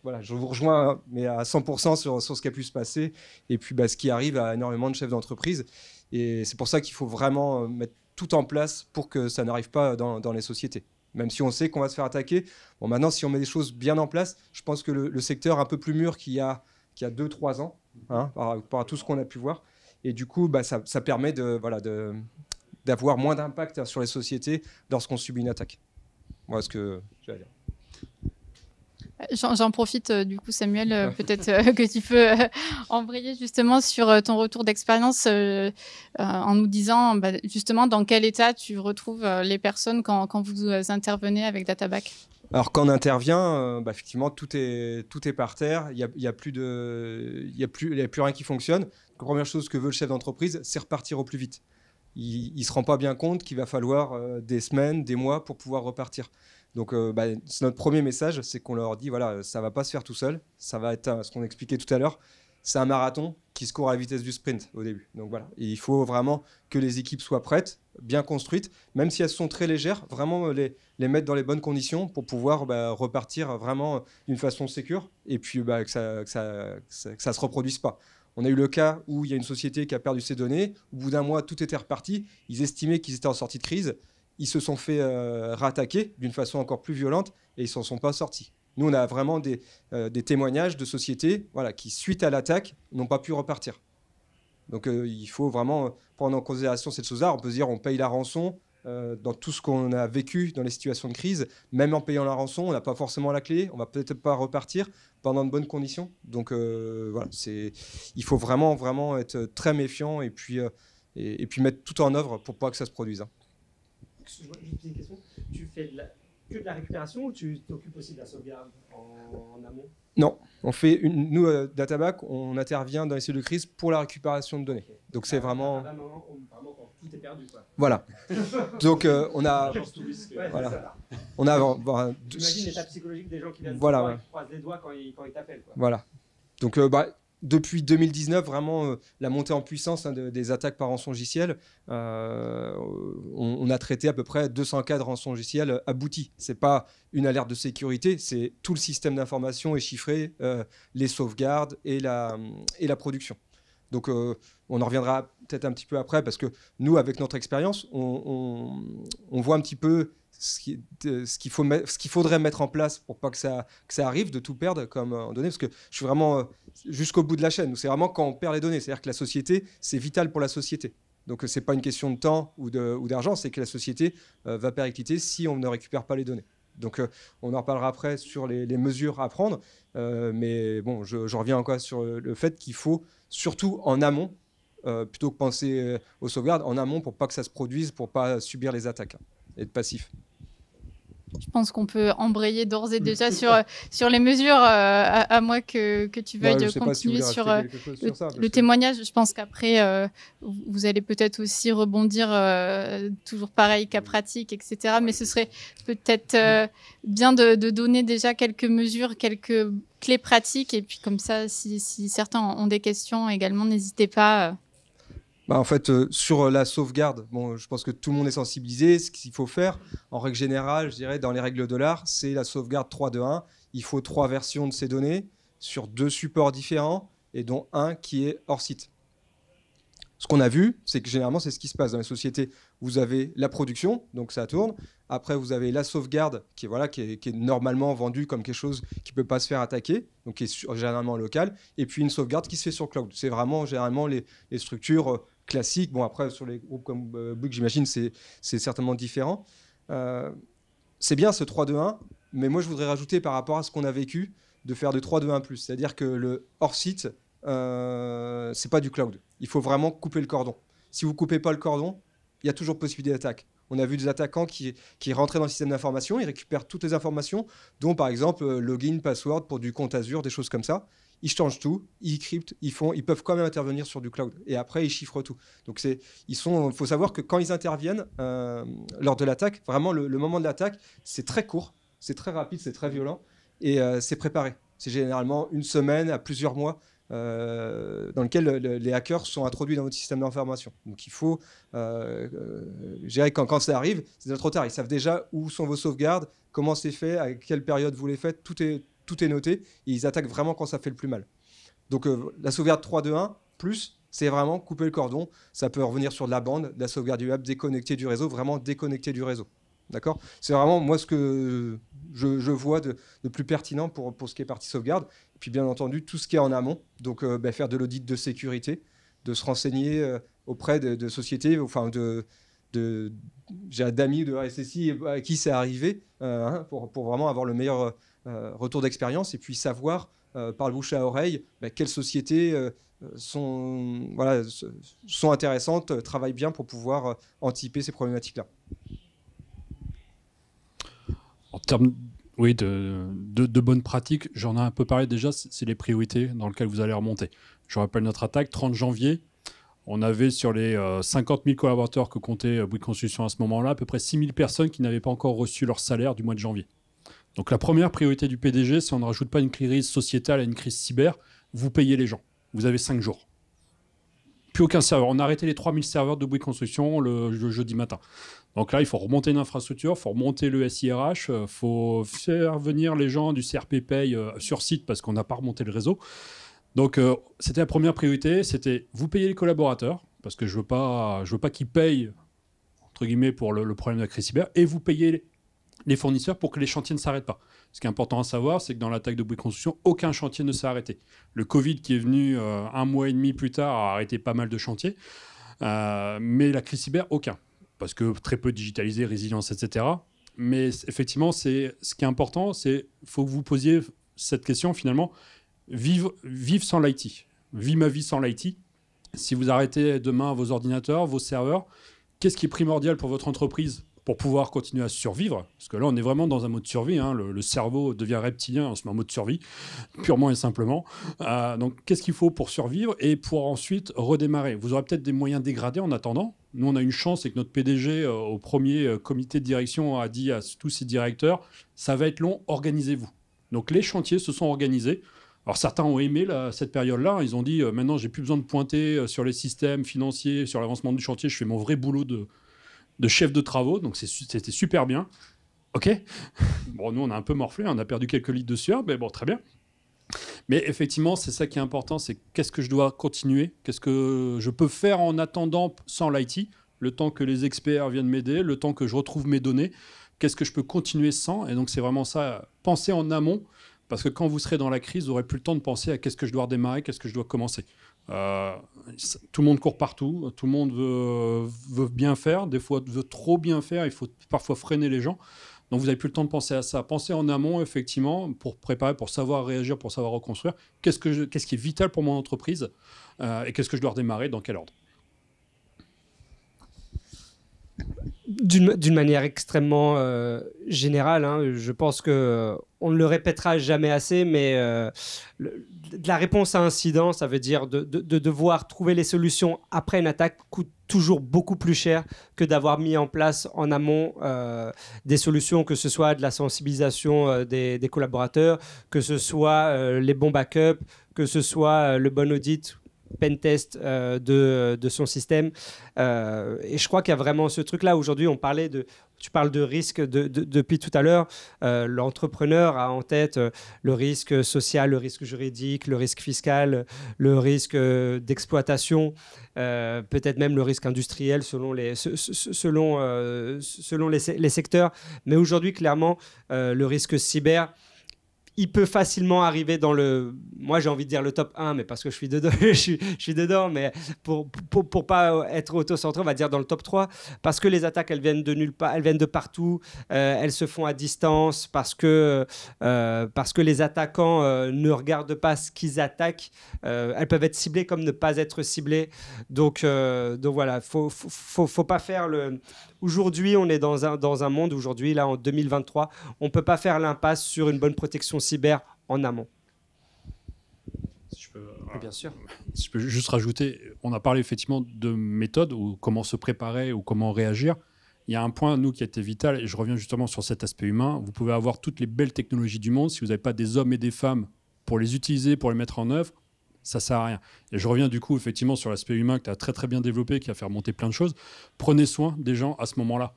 Speaker 4: voilà, je vous rejoins mais à 100% sur ce qui a pu se passer et puis ce qui arrive à énormément de chefs d'entreprise. Et c'est pour ça qu'il faut vraiment mettre tout en place pour que ça n'arrive pas dans les sociétés. Même si on sait qu'on va se faire attaquer. Bon, maintenant, si on met des choses bien en place, je pense que le secteur un peu plus mûr qu'il y a 2-3 ans, hein, par rapport à tout ce qu'on a pu voir. Et du coup, ça permet d'avoir moins d'impact sur les sociétés lorsqu'on subit une attaque. Voilà ce que j'allais dire.
Speaker 1: J'en profite du coup, Samuel, peut-être que tu peux embrayer justement sur ton retour d'expérience en nous disant justement dans quel état tu retrouves les personnes quand vous intervenez avec Databack.
Speaker 4: Alors quand on intervient, effectivement tout est par terre, il y a plus rien qui fonctionne. La première chose que veut le chef d'entreprise, c'est repartir au plus vite. Il se rend pas bien compte qu'il va falloir des semaines, des mois pour pouvoir repartir. Donc, c'est notre premier message, c'est qu'on leur dit, voilà, ça ne va pas se faire tout seul. Ça va être ce qu'on expliquait tout à l'heure. C'est un marathon qui se court à la vitesse du sprint au début. Donc, voilà. Et il faut vraiment que les équipes soient prêtes, bien construites, même si elles sont très légères, vraiment les mettre dans les bonnes conditions pour pouvoir repartir vraiment d'une façon sécure et puis que ça se reproduise pas. On a eu le cas où il y a une société qui a perdu ses données. Au bout d'un mois, tout était reparti. Ils estimaient qu'ils étaient en sortie de crise. Ils se sont fait rattaquer d'une façon encore plus violente et ils ne s'en sont pas sortis. Nous, on a vraiment des témoignages de sociétés qui, suite à l'attaque, n'ont pas pu repartir. Donc, il faut vraiment prendre en considération cette chose-là. On peut se dire on paye la rançon dans tout ce qu'on a vécu dans les situations de crise. Même en payant la rançon, on n'a pas forcément la clé. On ne va peut-être pas repartir pendant de bonnes conditions. Donc, il faut vraiment être très méfiant et puis mettre tout en œuvre pour pas que ça se produise.
Speaker 3: Excuse-moi, juste une question. Tu fais que de la récupération ou tu t'occupes aussi de la sauvegarde en amont?
Speaker 4: Non, nous, Databack, on intervient dans les cellules de crise pour la récupération de données. Okay. Donc c'est vraiment
Speaker 3: quand tout est perdu, quoi.
Speaker 4: Voilà. Donc on a...
Speaker 3: J'imagine l'état psychologique des gens qui viennent qui croisent les doigts quand ils t'appellent, quoi.
Speaker 4: Voilà. Donc depuis 2019, vraiment, la montée en puissance des attaques par rançongiciel, on a traité à peu près 200 cas de rançongiciel aboutis. Ce n'est pas une alerte de sécurité, c'est tout le système d'information est chiffré, les sauvegardes et la production. Donc, on en reviendra peut-être un petit peu après, parce que nous, avec notre expérience, on voit un petit peu ce qu'il faudrait mettre en place pour pas que ça arrive de tout perdre comme données, parce que je suis vraiment jusqu'au bout de la chaîne. C'est vraiment quand on perd les données, c'est-à-dire que la société, c'est vital pour la société. Donc c'est pas une question de temps ou d'argent, c'est que la société va péricliter si on ne récupère pas les données. Donc on en reparlera après sur les mesures à prendre, mais bon, je reviens encore sur le fait qu'il faut surtout en amont, plutôt que penser aux sauvegardes, en amont pour pas que ça se produise, pour pas subir les attaques et être passif.
Speaker 1: Je pense qu'on peut embrayer d'ores et déjà sur les mesures, à moins que tu veuilles continuer sur le témoignage. Je pense qu'après, vous allez peut-être aussi rebondir, toujours pareil, cas pratique, etc. Mais ce serait peut-être bien de donner déjà quelques mesures, quelques clés pratiques. Et puis comme ça, si certains ont des questions également, n'hésitez pas.
Speaker 4: En fait, sur la sauvegarde, je pense que tout le monde est sensibilisé. Ce qu'il faut faire, en règle générale, je dirais, dans les règles de l'art, c'est la sauvegarde 3-2-1. Il faut 3 versions de ces données sur 2 supports différents et dont un qui est hors site. Ce qu'on a vu, c'est que généralement, c'est ce qui se passe dans les sociétés. Vous avez la production, donc ça tourne. Après, vous avez la sauvegarde qui est normalement vendue comme quelque chose qui ne peut pas se faire attaquer, donc qui est généralement local. Et puis une sauvegarde qui se fait sur cloud. C'est vraiment généralement les structures classiques. Bon, après, sur les groupes comme Bouygues, j'imagine, c'est certainement différent. C'est bien ce 3-2-1, mais moi, je voudrais rajouter par rapport à ce qu'on a vécu, de faire de 3-2-1+. C'est-à-dire que le hors-site, c'est pas du cloud. Il faut vraiment couper le cordon. Si vous ne coupez pas le cordon, il y a toujours possibilité d'attaque. On a vu des attaquants qui rentraient dans le système d'information, ils récupèrent toutes les informations, dont par exemple login, password pour du compte Azure, des choses comme ça. Ils changent tout, ils cryptent, ils peuvent quand même intervenir sur du cloud. Et après, ils chiffrent tout. Donc il faut savoir que quand ils interviennent lors de l'attaque, vraiment le moment de l'attaque, c'est très court, c'est très rapide, c'est très violent et c'est préparé. C'est généralement une semaine à plusieurs mois. Dans lequel les hackers sont introduits dans votre système d'information. Donc il faut, je dirais quand ça arrive, c'est déjà trop tard. Ils savent déjà où sont vos sauvegardes, comment c'est fait, à quelle période vous les faites. Tout tout est noté, et ils attaquent vraiment quand ça fait le plus mal. Donc la sauvegarde 3-2-1, plus, c'est vraiment couper le cordon. Ça peut revenir sur de la bande, de la sauvegarde du web, déconnecter du réseau, vraiment déconnecter du réseau. D'accord ? C'est vraiment, moi, ce que je vois de plus pertinent pour ce qui est partie sauvegarde. Et puis, bien entendu, tout ce qui est en amont. Donc, faire de l'audit de sécurité, de se renseigner auprès de sociétés, enfin, d'amis de RSSI à qui c'est arrivé, pour vraiment avoir le meilleur retour d'expérience et puis savoir, par le bouche à oreille, quelles sociétés sont intéressantes, travaillent bien pour pouvoir anticiper ces problématiques-là.
Speaker 2: En termes de bonnes pratiques, j'en ai un peu parlé déjà, c'est les priorités dans lesquelles vous allez remonter. Je rappelle notre attaque, 30 janvier, on avait sur les 50 000 collaborateurs que comptait Bouygues Construction à ce moment-là, à peu près 6 000 personnes qui n'avaient pas encore reçu leur salaire du mois de janvier. Donc la première priorité du PDG, c'est on ne rajoute pas une crise sociétale à une crise cyber, vous payez les gens. Vous avez 5 jours. Plus aucun serveur. On a arrêté les 3000 serveurs de Bouygues Construction le jeudi matin. Donc là, il faut remonter une infrastructure, il faut remonter le SIRH, il faut faire venir les gens du CRP Pay sur site parce qu'on n'a pas remonté le réseau. Donc c'était la première priorité, c'était vous payez les collaborateurs, parce que je veux pas qu'ils payent, entre guillemets, pour le problème de la crise cyber, et vous payez les fournisseurs pour que les chantiers ne s'arrêtent pas. Ce qui est important à savoir, c'est que dans l'attaque de Bouygues Construction, aucun chantier ne s'est arrêté. Le Covid qui est venu 1 mois et demi plus tard a arrêté pas mal de chantiers, mais la crise cyber, aucun. Parce que très peu digitalisé, résilience, etc. Mais effectivement, ce qui est important, c'est qu'il faut que vous posiez cette question finalement, vivre sans l'IT. Vis ma vie sans l'IT. Si vous arrêtez demain vos ordinateurs, vos serveurs, qu'est-ce qui est primordial pour votre entreprise pour pouvoir continuer à survivre? Parce que là, on est vraiment dans un mode survie. Hein. Le cerveau devient reptilien, on se met en mode survie, purement et simplement. Donc, qu'est-ce qu'il faut pour survivre et pour ensuite redémarrer? Vous aurez peut-être des moyens dégradés en attendant. Nous, on a une chance, c'est que notre PDG, au premier comité de direction, a dit à tous ses directeurs, ça va être long, organisez-vous. Donc, les chantiers se sont organisés. Alors, certains ont aimé cette période-là. Ils ont dit, maintenant, j'ai plus besoin de pointer sur les systèmes financiers, sur l'avancement du chantier. Je fais mon vrai boulot de chef de travaux. Donc, c'était super bien. OK. Bon, nous, on a un peu morflé. On a perdu quelques litres de sueur. Mais bon, très bien. Mais effectivement, c'est ça qui est important. C'est qu'est-ce que je dois continuer? Qu'est-ce que je peux faire en attendant sans l'IT? Le temps que les experts viennent m'aider, le temps que je retrouve mes données. Qu'est-ce que je peux continuer sans? Et donc, c'est vraiment ça. Penser en amont. Parce que quand vous serez dans la crise, vous n'aurez plus le temps de penser à qu'est-ce que je dois redémarrer, qu'est-ce que je dois commencer. Tout le monde court partout, tout le monde veut bien faire, des fois veut trop bien faire, il faut parfois freiner les gens. Donc vous n'avez plus le temps de penser à ça. Pensez en amont, effectivement, pour préparer, pour savoir réagir, pour savoir reconstruire. Qu'est-ce qui est vital pour mon entreprise et qu'est-ce que je dois redémarrer, dans quel ordre?
Speaker 3: D'une manière extrêmement générale, hein, je pense qu'on ne le répétera jamais assez, mais de la réponse à incident, ça veut dire de devoir trouver les solutions après une attaque coûte toujours beaucoup plus cher que d'avoir mis en place en amont des solutions, que ce soit de la sensibilisation des collaborateurs, que ce soit les bons backups, que ce soit le bon audit, pentest de son système. Et je crois qu'il y a vraiment ce truc-là. Aujourd'hui, tu parles de risque depuis tout à l'heure. L'entrepreneur a en tête le risque social, le risque juridique, le risque fiscal, le risque d'exploitation, peut-être même le risque industriel selon les secteurs. Mais aujourd'hui, clairement, le risque cyber, il peut facilement arriver dans moi j'ai envie de dire le top 1, mais parce que je suis dedans, je suis dedans, mais pour pas être auto-centré, on va dire dans le top 3, parce que les attaques, elles viennent de nulle part, elles viennent de partout, elles se font à distance, parce que les attaquants ne regardent pas ce qu'ils attaquent, elles peuvent être ciblées comme ne pas être ciblées, donc voilà, faut pas faire Aujourd'hui, on est dans un monde, aujourd'hui, là, en 2023, on ne peut pas faire l'impasse sur une bonne protection cyber en amont.
Speaker 2: Si je peux,
Speaker 3: bien sûr.
Speaker 2: Si je peux juste rajouter, on a parlé effectivement de méthodes, ou comment se préparer, ou comment réagir. Il y a un point, nous, qui a été vital, et je reviens justement sur cet aspect humain. Vous pouvez avoir toutes les belles technologies du monde, si vous n'avez pas des hommes et des femmes pour les utiliser, pour les mettre en œuvre, ça ne sert à rien. Et je reviens du coup effectivement sur l'aspect humain que tu as très très bien développé, qui a fait remonter plein de choses. Prenez soin des gens à ce moment-là.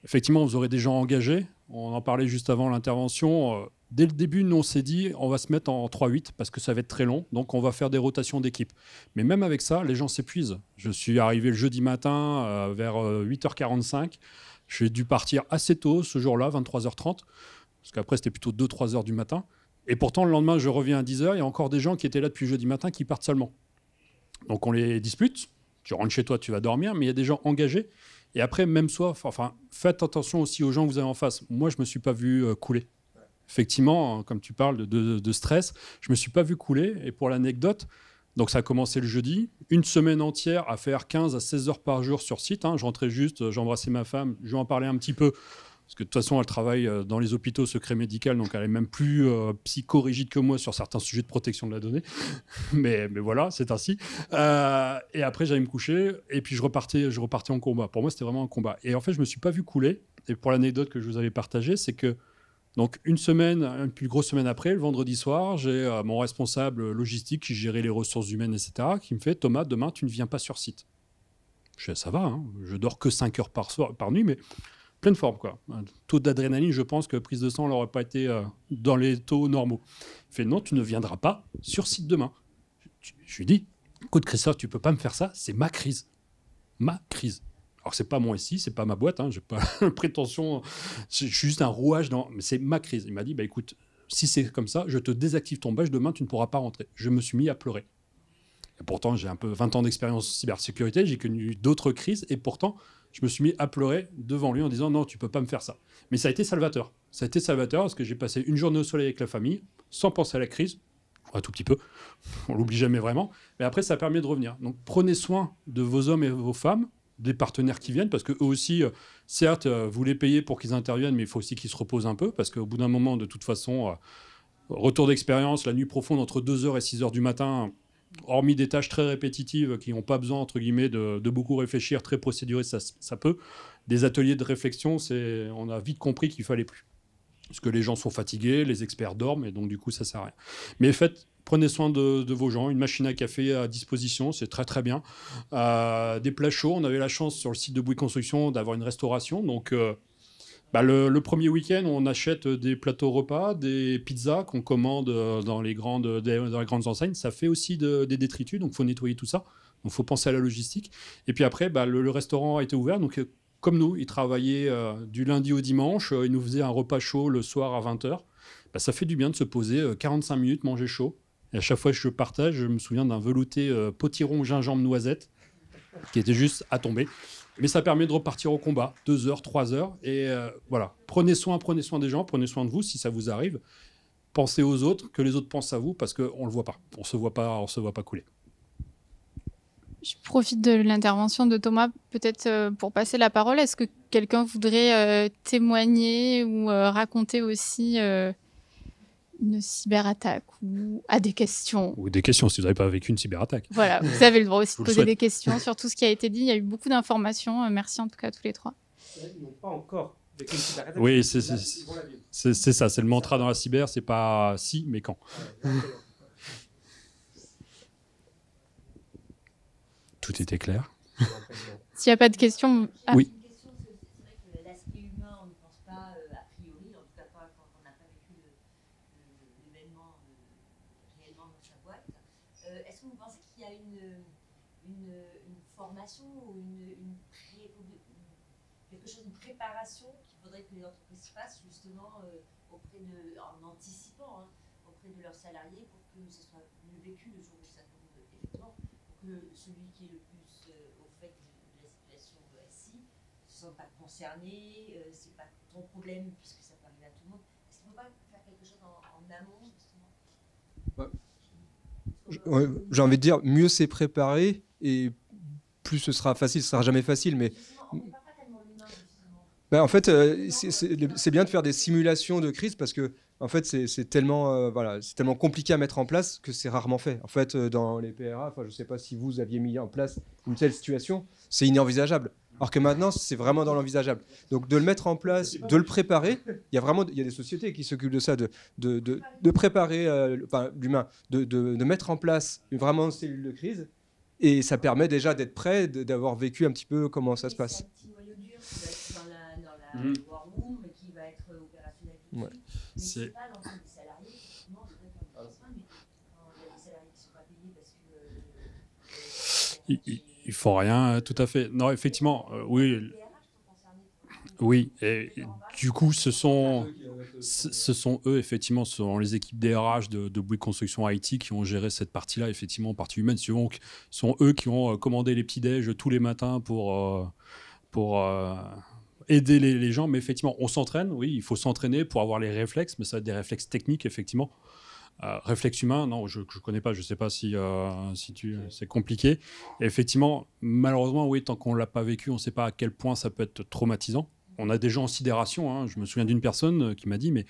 Speaker 2: Effectivement, vous aurez des gens engagés. On en parlait juste avant l'intervention. Dès le début, nous, on s'est dit, on va se mettre en 3-8 parce que ça va être très long. Donc, on va faire des rotations d'équipe. Mais même avec ça, les gens s'épuisent. Je suis arrivé le jeudi matin vers 8h45. J'ai dû partir assez tôt ce jour-là, 23h30. Parce qu'après, c'était plutôt 2-3 heures du matin. Et pourtant, le lendemain, je reviens à 10h. Il y a encore des gens qui étaient là depuis jeudi matin qui partent seulement. Donc, on les dispute. Tu rentres chez toi, tu vas dormir. Mais il y a des gens engagés. Et après, même soi, faites attention aussi aux gens que vous avez en face. Moi, je ne me suis pas vu couler. Effectivement, comme tu parles de stress, je ne me suis pas vu couler. Et pour l'anecdote, donc ça a commencé le jeudi, une semaine entière à faire 15 à 16 heures par jour sur site. Je rentrais juste, j'embrassais ma femme, je lui en parlais un petit peu. Parce que de toute façon, elle travaille dans les hôpitaux secret médical, donc elle est même plus psychorigide que moi sur certains sujets de protection de la donnée. mais voilà, c'est ainsi. Et après, j'allais me coucher, et puis je repartais en combat. Pour moi, c'était vraiment un combat. Et en fait, je ne me suis pas vu couler. Et pour l'anecdote que je vous avais partagée, c'est que donc une plus grosse semaine après, le vendredi soir, j'ai mon responsable logistique qui gérait les ressources humaines, etc., qui me fait « Thomas, demain, tu ne viens pas sur site ». Je dis « Ça va, je dors que 5 heures par nuit, mais… » pleine forme, quoi. Un taux d'adrénaline, je pense que prise de sang n'aurait pas été dans les taux normaux. Il fait non, tu ne viendras pas sur site demain. Je lui dis, écoute Christophe, tu peux pas me faire ça, c'est ma crise. Ma crise. Alors c'est pas mon SI, c'est pas ma boîte, j'ai pas prétention, je suis juste un rouage, mais c'est ma crise. Il m'a dit, bah écoute, si c'est comme ça, je te désactive ton badge, demain tu ne pourras pas rentrer. Je me suis mis à pleurer. Et pourtant, j'ai un peu 20 ans d'expérience en cybersécurité, j'ai connu d'autres crises, et pourtant, je me suis mis à pleurer devant lui en disant « Non, tu ne peux pas me faire ça ». Mais ça a été salvateur. Ça a été salvateur parce que j'ai passé une journée au soleil avec la famille, sans penser à la crise, un tout petit peu, on l'oublie jamais vraiment, mais après, ça permet de revenir. Donc, prenez soin de vos hommes et vos femmes, des partenaires qui viennent, parce qu'eux aussi, certes, vous les payez pour qu'ils interviennent, mais il faut aussi qu'ils se reposent un peu, parce qu'au bout d'un moment, de toute façon, retour d'expérience, la nuit profonde entre 2h et 6h du matin… hormis des tâches très répétitives qui n'ont pas besoin, entre guillemets, de beaucoup réfléchir, très procéduré, ça peut. Des ateliers de réflexion, on a vite compris qu'il ne fallait plus. Parce que les gens sont fatigués, les experts dorment, et donc du coup, ça ne sert à rien. Mais prenez soin de vos gens. Une machine à café à disposition, c'est très très bien. Des plats chauds, on avait la chance sur le site de Bouygues Construction d'avoir une restauration, donc… le premier week-end, on achète des plateaux repas, des pizzas qu'on commande dans les grandes enseignes. Ça fait aussi des détritus, donc il faut nettoyer tout ça. Donc il faut penser à la logistique. Et puis après, le restaurant a été ouvert. Donc comme nous, ils travaillaient du lundi au dimanche. Ils nous faisaient un repas chaud le soir à 20h. Ça fait du bien de se poser 45 minutes, manger chaud. Et à chaque fois que je partage, je me souviens d'un velouté potiron gingembre noisette qui était juste à tomber. Mais ça permet de repartir au combat, 2 heures, 3 heures. Et voilà, prenez soin des gens, prenez soin de vous si ça vous arrive. Pensez aux autres, que les autres pensent à vous, parce qu'on ne le voit pas. On se voit pas couler.
Speaker 1: Je profite de l'intervention de Thomas, peut-être pour passer la parole. Est-ce que quelqu'un voudrait témoigner ou raconter aussi une cyberattaque ou a des questions?
Speaker 2: Ou des questions, si vous n'avez pas vécu une cyberattaque.
Speaker 1: Voilà, vous avez le droit aussi de poser des questions sur tout ce qui a été dit. Il y a eu beaucoup d'informations. Merci en tout cas à tous les trois.
Speaker 3: Ils n'ont pas encore vécu une cyberattaque.
Speaker 2: Oui, c'est ça, c'est le mantra dans la cyber, c'est pas si, mais quand. Tout était clair.
Speaker 1: S'il n'y a pas de questions...
Speaker 2: Ah. Oui.
Speaker 5: Ou quelque chose de préparation qu'il faudrait que les entreprises fassent justement en anticipant auprès de leurs salariés pour que ce soit mieux vécu le jour où ça tombe effectivement, pour que celui qui est le plus au fait de la situation SI ne se sente pas concerné, c'est pas ton problème puisque ça peut arriver à tout le monde. Est-ce qu'on ne peut pas faire quelque chose en amont justement?
Speaker 4: J'ai envie de dire, mieux c'est préparé et plus ce sera facile, ce sera jamais facile, mais en fait, c'est bien de faire des simulations de crise parce que en fait, c'est tellement compliqué à mettre en place que c'est rarement fait. En fait, dans les PRA, je ne sais pas si vous aviez mis en place une telle situation, c'est inenvisageable. Alors que maintenant, c'est vraiment dans l'envisageable. Donc, de le mettre en place, de le préparer, il y a des sociétés qui s'occupent de ça, de préparer l'humain, de mettre en place vraiment une cellule de crise. Et ça permet déjà d'être prêt, d'avoir vécu un petit peu comment ça se passe.
Speaker 5: C'est un petit noyau dur qui va être dans la war room, qui va être opérationnel
Speaker 4: Ouais.
Speaker 5: Mais
Speaker 2: C'est-
Speaker 5: c'est pas l'ensemble des salariés, effectivement, c'est vrai qu'on pense pas, mais quand il y a des salariés qui sont pas payés parce que
Speaker 2: il faut rien, tout à fait. Non, effectivement, oui,
Speaker 5: les RH sont concernés pour
Speaker 2: oui. Et du coup, ce sont eux, effectivement, ce sont les équipes DRH de Bouygues Construction IT qui ont géré cette partie-là, effectivement, partie humaine. Donc, ce sont eux qui ont commandé les petits-déj tous les matins pour aider les gens. Mais effectivement, on s'entraîne, oui, il faut s'entraîner pour avoir les réflexes, mais ça va être des réflexes techniques, effectivement. Réflexe humain, non, je ne connais pas, je ne sais pas si c'est compliqué. Et effectivement, malheureusement, oui, tant qu'on ne l'a pas vécu, on ne sait pas à quel point ça peut être traumatisant. On a des gens en sidération, hein. Je me souviens d'une personne qui m'a dit, mais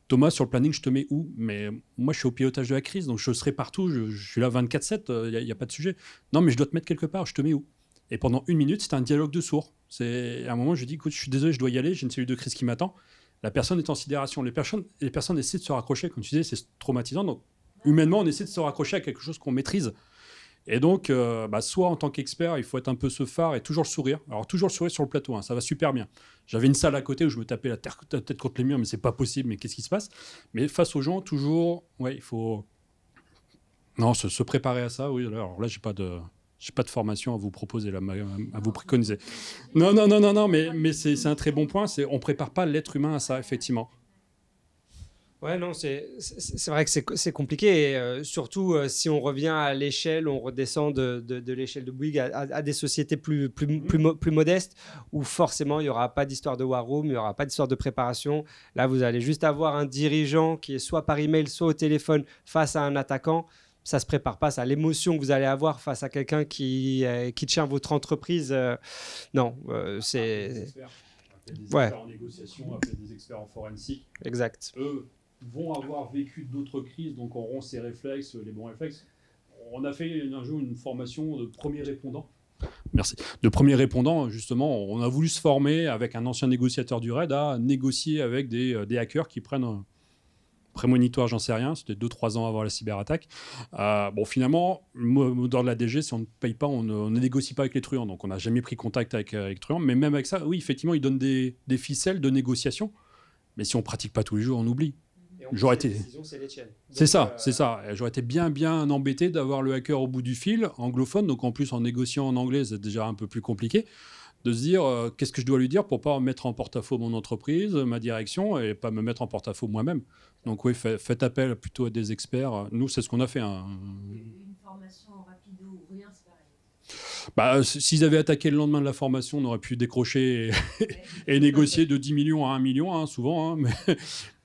Speaker 2: Thomas, sur le planning, je te mets où? Mais moi, je suis au pilotage de la crise, donc je serai partout, je suis là 24/7, il n'y a pas de sujet. Non, mais je dois te mettre quelque part, je te mets où? Et pendant 1 minute, c'était un dialogue de sourds. À un moment, je lui dis, écoute, je suis désolé, je dois y aller, j'ai une cellule de crise qui m'attend. La personne est en sidération. Les personnes essaient de se raccrocher, comme tu disais, c'est traumatisant. Donc, humainement, on essaie de se raccrocher à quelque chose qu'on maîtrise. Et donc, soit en tant qu'expert, il faut être un peu ce phare et toujours le sourire. Alors, toujours le sourire sur le plateau, hein, ça va super bien. J'avais une salle à côté où je me tapais la tête contre les murs, mais c'est pas possible, mais qu'est-ce qui se passe? Mais face aux gens, toujours, ouais, il faut se préparer à ça. Oui, alors là, j'ai pas de formation à vous proposer, là, à vous préconiser. Non, mais c'est un très bon point. On ne prépare pas l'être humain à ça, effectivement.
Speaker 3: Ouais, non, c'est vrai que c'est compliqué. Et, surtout, si on revient à l'échelle, on redescend de l'échelle de Bouygues à des sociétés plus modestes, où forcément, il n'y aura pas d'histoire de war room, il n'y aura pas d'histoire de préparation. Là, vous allez juste avoir un dirigeant qui est soit par email, soit au téléphone face à un attaquant. Ça ne se prépare pas, ça. L'émotion que vous allez avoir face à quelqu'un qui tient votre entreprise, non, c'est...
Speaker 2: Des experts en négociation, des experts en forensique.
Speaker 3: Exact.
Speaker 2: Eux vont avoir vécu d'autres crises, donc auront ces réflexes, les bons réflexes. On a fait un jour une formation de premier répondant. Merci. De premier répondant, justement, on a voulu se former avec un ancien négociateur du RAID à négocier avec des hackers qui prennent... prémonitoire, j'en sais rien, c'était 2-3 ans avant la cyberattaque. Finalement, le mot d'ordre de la DG, si on ne paye pas, on ne négocie pas avec les truands. Donc, on n'a jamais pris contact avec truands. Mais même avec ça, oui, effectivement, ils donnent des ficelles de négociation. Mais si on ne pratique pas tous les jours, on oublie. J'aurais été... C'est ça. J'aurais été bien embêté d'avoir le hacker au bout du fil, anglophone. Donc, en plus, en négociant en anglais, c'est déjà un peu plus compliqué. De se dire qu'est-ce que je dois lui dire pour ne pas mettre en porte-à-faux mon entreprise, ma direction, et pas me mettre en porte-à-faux moi-même. Donc oui, faites appel plutôt à des experts. Nous, c'est ce qu'on a fait. Hein.
Speaker 5: Une formation rapido ou rien, c'est pareil.
Speaker 2: S'ils avaient attaqué le lendemain de la formation, on aurait pu décrocher et négocier de 10 millions à 1 million, hein, souvent. Hein,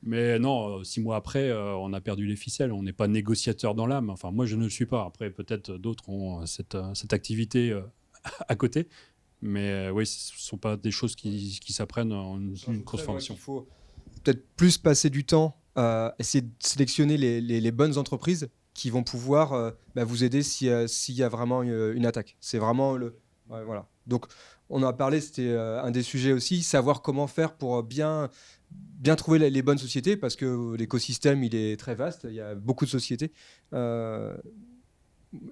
Speaker 2: mais non, 6 mois après, on a perdu les ficelles. On n'est pas négociateur dans l'âme. Enfin, moi, je ne le suis pas. Après, peut-être d'autres ont cette activité à côté. Mais oui, ce ne sont pas des choses qui s'apprennent en une course formation.
Speaker 4: Il faut peut-être plus passer du temps à essayer de sélectionner les bonnes entreprises qui vont pouvoir vous aider s'il y a vraiment une attaque. C'est vraiment le... Ouais, voilà. Donc, on en a parlé, c'était un des sujets aussi, savoir comment faire pour bien trouver les bonnes sociétés, parce que l'écosystème, il est très vaste, il y a beaucoup de sociétés.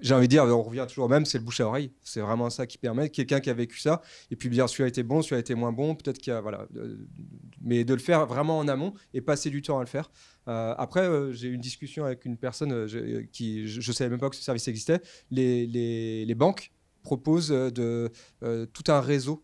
Speaker 4: J'ai envie de dire, on revient toujours au même, c'est le bouche à oreille. C'est vraiment ça qui permet. Quelqu'un qui a vécu ça, et puis dire celui-là a été bon, celui-là a été moins bon, peut-être qu'il y a... Voilà. Mais de le faire vraiment en amont et passer du temps à le faire. Après, j'ai eu une discussion avec une personne qui... Je ne savais même pas que ce service existait. Les banques proposent tout un réseau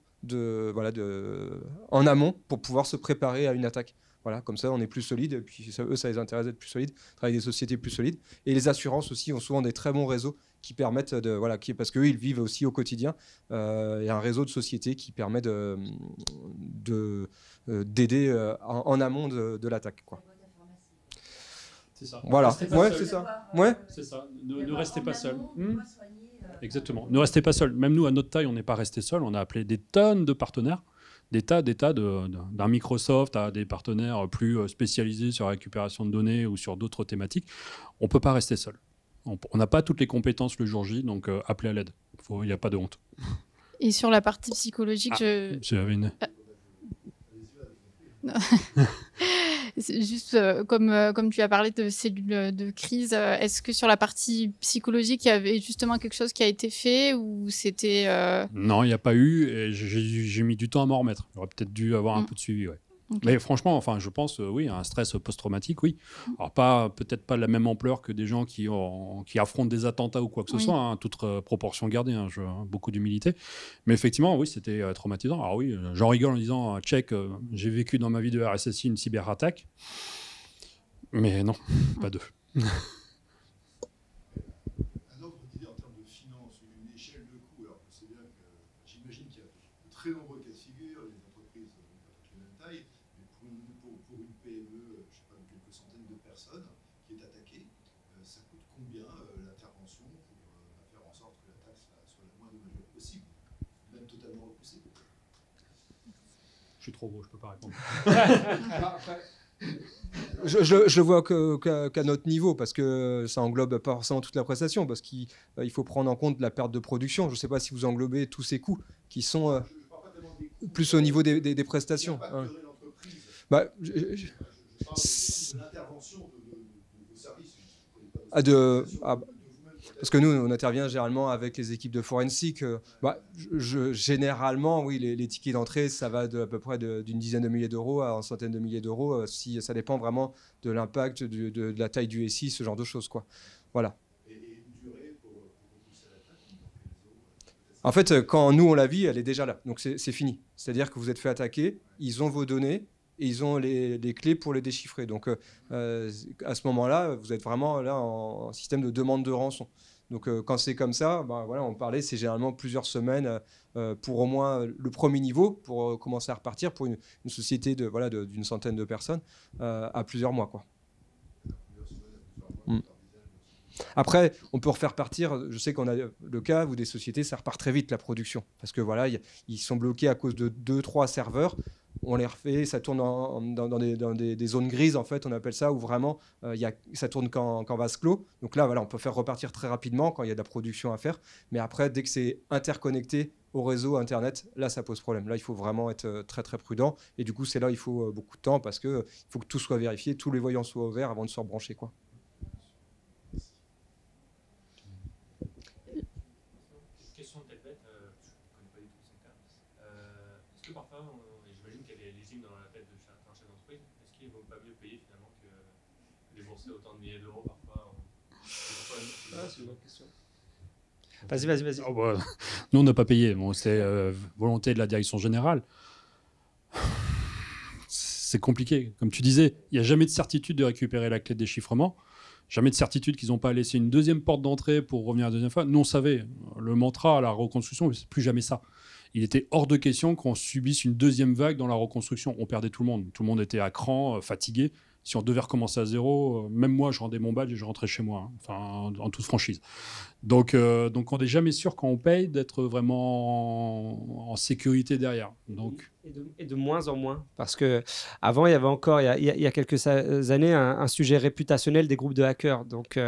Speaker 4: en amont pour pouvoir se préparer à une attaque. Voilà, comme ça, on est plus solide. Et puis, ça les intéresse d'être plus solides, travailler avec des sociétés plus solides. Et les assurances aussi ont souvent des très bons réseaux qui permettent de... Voilà, parce qu'eux, ils vivent aussi au quotidien. Il y a un réseau de sociétés qui permet d'aider en amont de l'attaque, quoi.
Speaker 2: C'est ça.
Speaker 4: Voilà, ouais,
Speaker 2: c'est
Speaker 4: ça. Ouais.
Speaker 2: C'est ça. Ne restez pas seul. Exactement. Ne restez pas seul. Même nous, à notre taille, on n'est pas resté seul. On a appelé des tonnes de partenaires. Des tas d'un Microsoft à des partenaires plus spécialisés sur la récupération de données ou sur d'autres thématiques. On ne peut pas rester seul. On n'a pas toutes les compétences le jour J, donc appelez à l'aide. Il n'y a pas de honte.
Speaker 1: Et sur la partie psychologique,
Speaker 2: J'avais une...
Speaker 1: C'est juste comme tu as parlé de cellules de crise, est-ce que sur la partie psychologique, il y avait justement quelque chose qui a été fait ou c'était...
Speaker 2: Non, il n'y a pas eu et j'ai mis du temps à m'en remettre. J'aurais peut-être dû avoir un peu de suivi, ouais.
Speaker 1: Ok.
Speaker 2: Mais franchement, enfin, je pense, oui, un stress post-traumatique, oui. Alors, peut-être pas de la même ampleur que des gens qui affrontent des attentats ou quoi que ce
Speaker 1: Oui.
Speaker 2: soit, hein, toute proportion gardée, hein, beaucoup d'humilité. Mais effectivement, oui, c'était traumatisant. Alors oui, j'en rigole en disant, check, j'ai vécu dans ma vie de RSSI une cyberattaque. Mais non, pas deux.
Speaker 6: Un ordre d'idée en termes de finances, une échelle de coûts. Alors, c'est bien que j'imagine qu'il y a de très nombreux cas de figure, les entreprises n'ont pas toutes les mêmes tailles, mais pour une PME, je sais pas, de quelques centaines de personnes qui est attaquée, ça coûte combien l'intervention pour faire en sorte que l'attaque soit la moins dommageable possible, même totalement repoussée?
Speaker 2: Je suis trop gros, je peux pas répondre.
Speaker 4: Je le vois qu'à notre niveau, parce que ça englobe pas forcément toute la prestation, parce qu'il faut prendre en compte la perte de production. Je ne sais pas si vous englobez tous ces coûts qui sont plus au niveau des prestations.
Speaker 6: Qui impacterait l'entreprise.
Speaker 4: Bah,
Speaker 6: Je parle de l'intervention de vos services. Je ne connais pas
Speaker 4: parce que nous, on intervient généralement avec les équipes de forensique. Généralement, oui, les tickets d'entrée, ça va à peu près d'une dizaine de milliers d'euros à une centaine de milliers d'euros. Si ça dépend vraiment de l'impact, de la taille du SI, ce genre de choses, quoi. Voilà.
Speaker 6: Et une durée pour repousser l'attaque.
Speaker 4: En fait, quand nous on la vit, elle est déjà là. Donc c'est fini. C'est-à-dire que vous êtes fait attaquer, ils ont vos données et ils ont les clés pour les déchiffrer. Donc à ce moment-là, vous êtes vraiment là en système de demande de rançon. Donc quand c'est comme ça, voilà, on parlait, c'est généralement plusieurs semaines pour au moins le premier niveau, pour commencer à repartir pour une société d'une centaine de personnes à plusieurs mois, quoi. Après, on peut refaire partir. Je sais qu'on a le cas où des sociétés, ça repart très vite la production. Parce que voilà, ils sont bloqués à cause de 2-3 serveurs. On les refait, ça tourne dans des zones grises, en fait, on appelle ça, où vraiment ça tourne qu'en vase clos. Donc là, voilà, on peut faire repartir très rapidement quand il y a de la production à faire. Mais après, dès que c'est interconnecté au réseau Internet, là, ça pose problème. Là, il faut vraiment être très, très prudent. Et du coup, c'est là où il faut beaucoup de temps parce qu'il faut que tout soit vérifié, tous les voyants soient ouverts avant de se rebrancher, quoi.
Speaker 7: Question peut-être bête, je ne connais pas du tout ce cas. Est-ce que parfois, j'imagine qu'il y a des légimes dans la tête de certains chefs d'entreprise, est-ce qu'il ne vaut pas mieux payer finalement que débourser autant de milliers d'euros parfois
Speaker 4: C'est une bonne question.
Speaker 3: Vas-y.
Speaker 2: Oh, bah, nous, on n'a pas payé. Bon, c'est volonté de la direction générale. C'est compliqué. Comme tu disais, il n'y a jamais de certitude de récupérer la clé de déchiffrement. Jamais de certitude qu'ils n'ont pas laissé une deuxième porte d'entrée pour revenir la deuxième fois. Nous, on savait, le mantra à la reconstruction, c'est plus jamais ça. Il était hors de question qu'on subisse une deuxième vague dans la reconstruction. On perdait tout le monde. Tout le monde était à cran, fatigué. Si on devait recommencer à zéro, même moi, je rendais mon badge et je rentrais chez moi, hein. Enfin, en toute franchise. Donc on n'est jamais sûr quand on paye d'être vraiment en sécurité derrière. Donc...
Speaker 3: Et de moins en moins, parce que avant il y avait encore, il y a quelques années, un sujet réputationnel des groupes de hackers. Donc,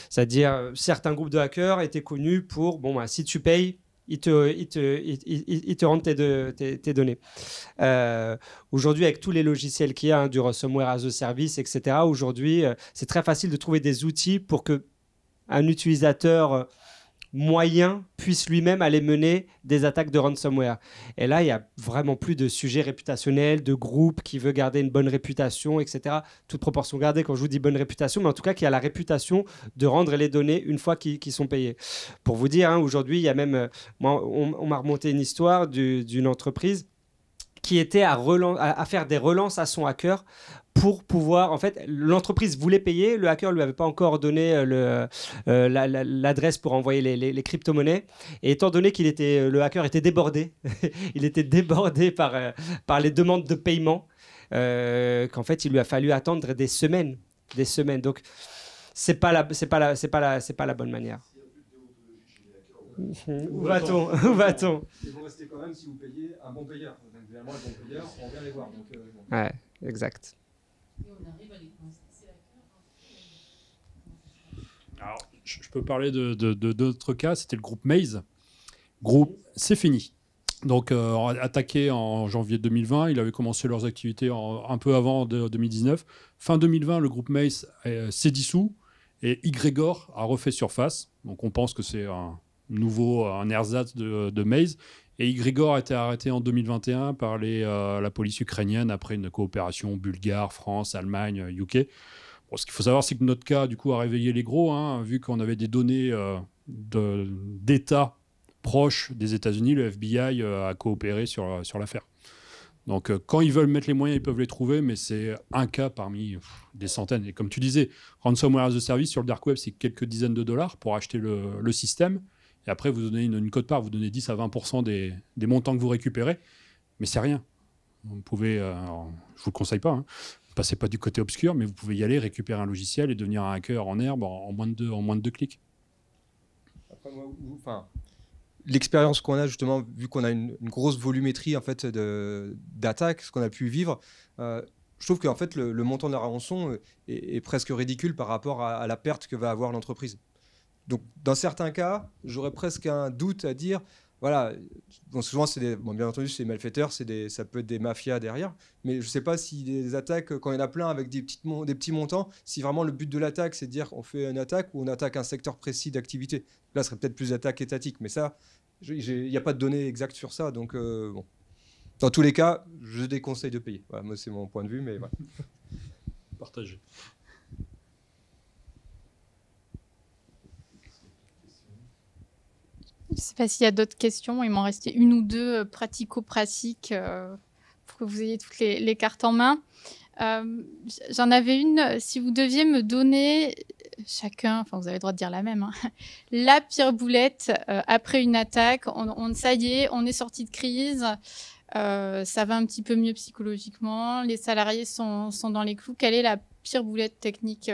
Speaker 3: c'est-à-dire certains groupes de hackers étaient connus pour, si tu payes, ils te rendent tes données. Aujourd'hui, avec tous les logiciels qu'il y a, du ransomware as a service, etc., aujourd'hui, c'est très facile de trouver des outils pour qu'un utilisateur moyen puisse lui-même aller mener des attaques de ransomware. Et là, il n'y a vraiment plus de sujet réputationnel, de groupe qui veut garder une bonne réputation, etc. Toute proportion gardée quand je vous dis bonne réputation, mais en tout cas qui a la réputation de rendre les données une fois qu'ils sont payés. Pour vous dire, aujourd'hui, il y a même... on m'a remonté une histoire d'une entreprise qui était à faire des relances à son hacker pour pouvoir, en fait, l'entreprise voulait payer, le hacker lui avait pas encore donné l'adresse pour envoyer les crypto-monnaies, et étant donné le hacker était débordé, il était débordé par les demandes de paiement, qu'en fait il lui a fallu attendre des semaines. Donc c'est pas la bonne manière. Où va-t-on
Speaker 4: Et vous restez quand même si vous payez un bon payeur. Donc, généralement, un bon payeur, on vient les voir. Donc,
Speaker 3: Ouais, exact.
Speaker 5: Et on arrive à les coincer, c'est la cœur.
Speaker 2: Alors, je peux parler d'autres cas. C'était le groupe Maze. C'est fini. Donc, attaqué en janvier 2020, il avait commencé leurs activités un peu avant 2019. Fin 2020, le groupe Maze s'est dissous et Ygor a refait surface. Donc, on pense que c'est un ersatz de Maze. Et Grigor a été arrêté en 2021 par la police ukrainienne après une coopération bulgare, France, Allemagne, UK. Bon, ce qu'il faut savoir, c'est que notre cas, du coup, a réveillé les gros, hein, vu qu'on avait des données d'États proches des États-Unis. Le FBI a coopéré sur l'affaire. Donc, quand ils veulent mettre les moyens, ils peuvent les trouver, mais c'est un cas parmi des centaines. Et comme tu disais, ransomware as a service sur le dark web, c'est quelques dizaines de dollars pour acheter le système. Et après, vous donnez une quote-part, vous donnez 10 à 20% des montants que vous récupérez. Mais c'est rien. Vous pouvez, alors, je ne vous le conseille pas, hein, passez pas du côté obscur, mais vous pouvez y aller, récupérer un logiciel et devenir un hacker en herbe en moins de 2 clics.
Speaker 4: Après, l'expérience qu'on a justement, vu qu'on a une grosse volumétrie en fait, d'attaques, ce qu'on a pu vivre, je trouve qu'en fait, le montant de la rançon est presque ridicule par rapport à la perte que va avoir l'entreprise. Donc, dans certains cas, j'aurais presque un doute à dire, voilà, bon, souvent, bien entendu, c'est des malfaiteurs, ça peut être des mafias derrière, mais je ne sais pas si des attaques, quand il y en a plein avec des petits montants, si vraiment le but de l'attaque, c'est de dire on fait une attaque ou on attaque un secteur précis d'activité. Là, ce serait peut-être plus d'attaque étatique, mais ça, il n'y a pas de données exactes sur ça, donc bon. Dans tous les cas, je déconseille de payer. Voilà, moi, c'est mon point de vue, mais voilà.
Speaker 2: Partagez.
Speaker 1: Je ne sais pas s'il y a d'autres questions. Il m'en restait une ou deux pratico-pratiques pour que vous ayez toutes les cartes en main. J'en avais une. Si vous deviez me donner chacun, enfin vous avez le droit de dire la même, hein, la pire boulette après une attaque, ça y est, on est sorti de crise, ça va un petit peu mieux psychologiquement, les salariés sont dans les clous. Quelle est la pire boulette technique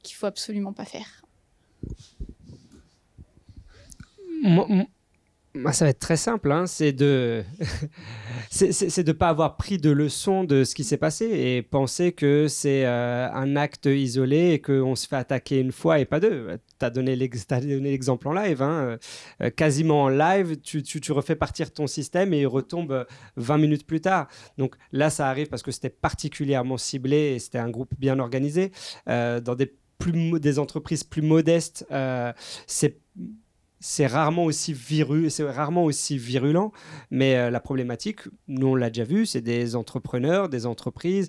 Speaker 1: qu'il faut absolument pas faire?
Speaker 3: Moi, ça va être très simple, hein, c'est de c'est pas avoir pris de leçon de ce qui s'est passé et penser que c'est un acte isolé et qu'on se fait attaquer une fois et pas deux. Tu as donné l'exemple en live, hein, quasiment en live, tu refais partir ton système et il retombe 20 minutes plus tard. Donc là, ça arrive parce que c'était particulièrement ciblé et c'était un groupe bien organisé. Dans des entreprises plus modestes, c'est rarement aussi virulent, mais la problématique, nous on l'a déjà vu, c'est des entrepreneurs, des entreprises,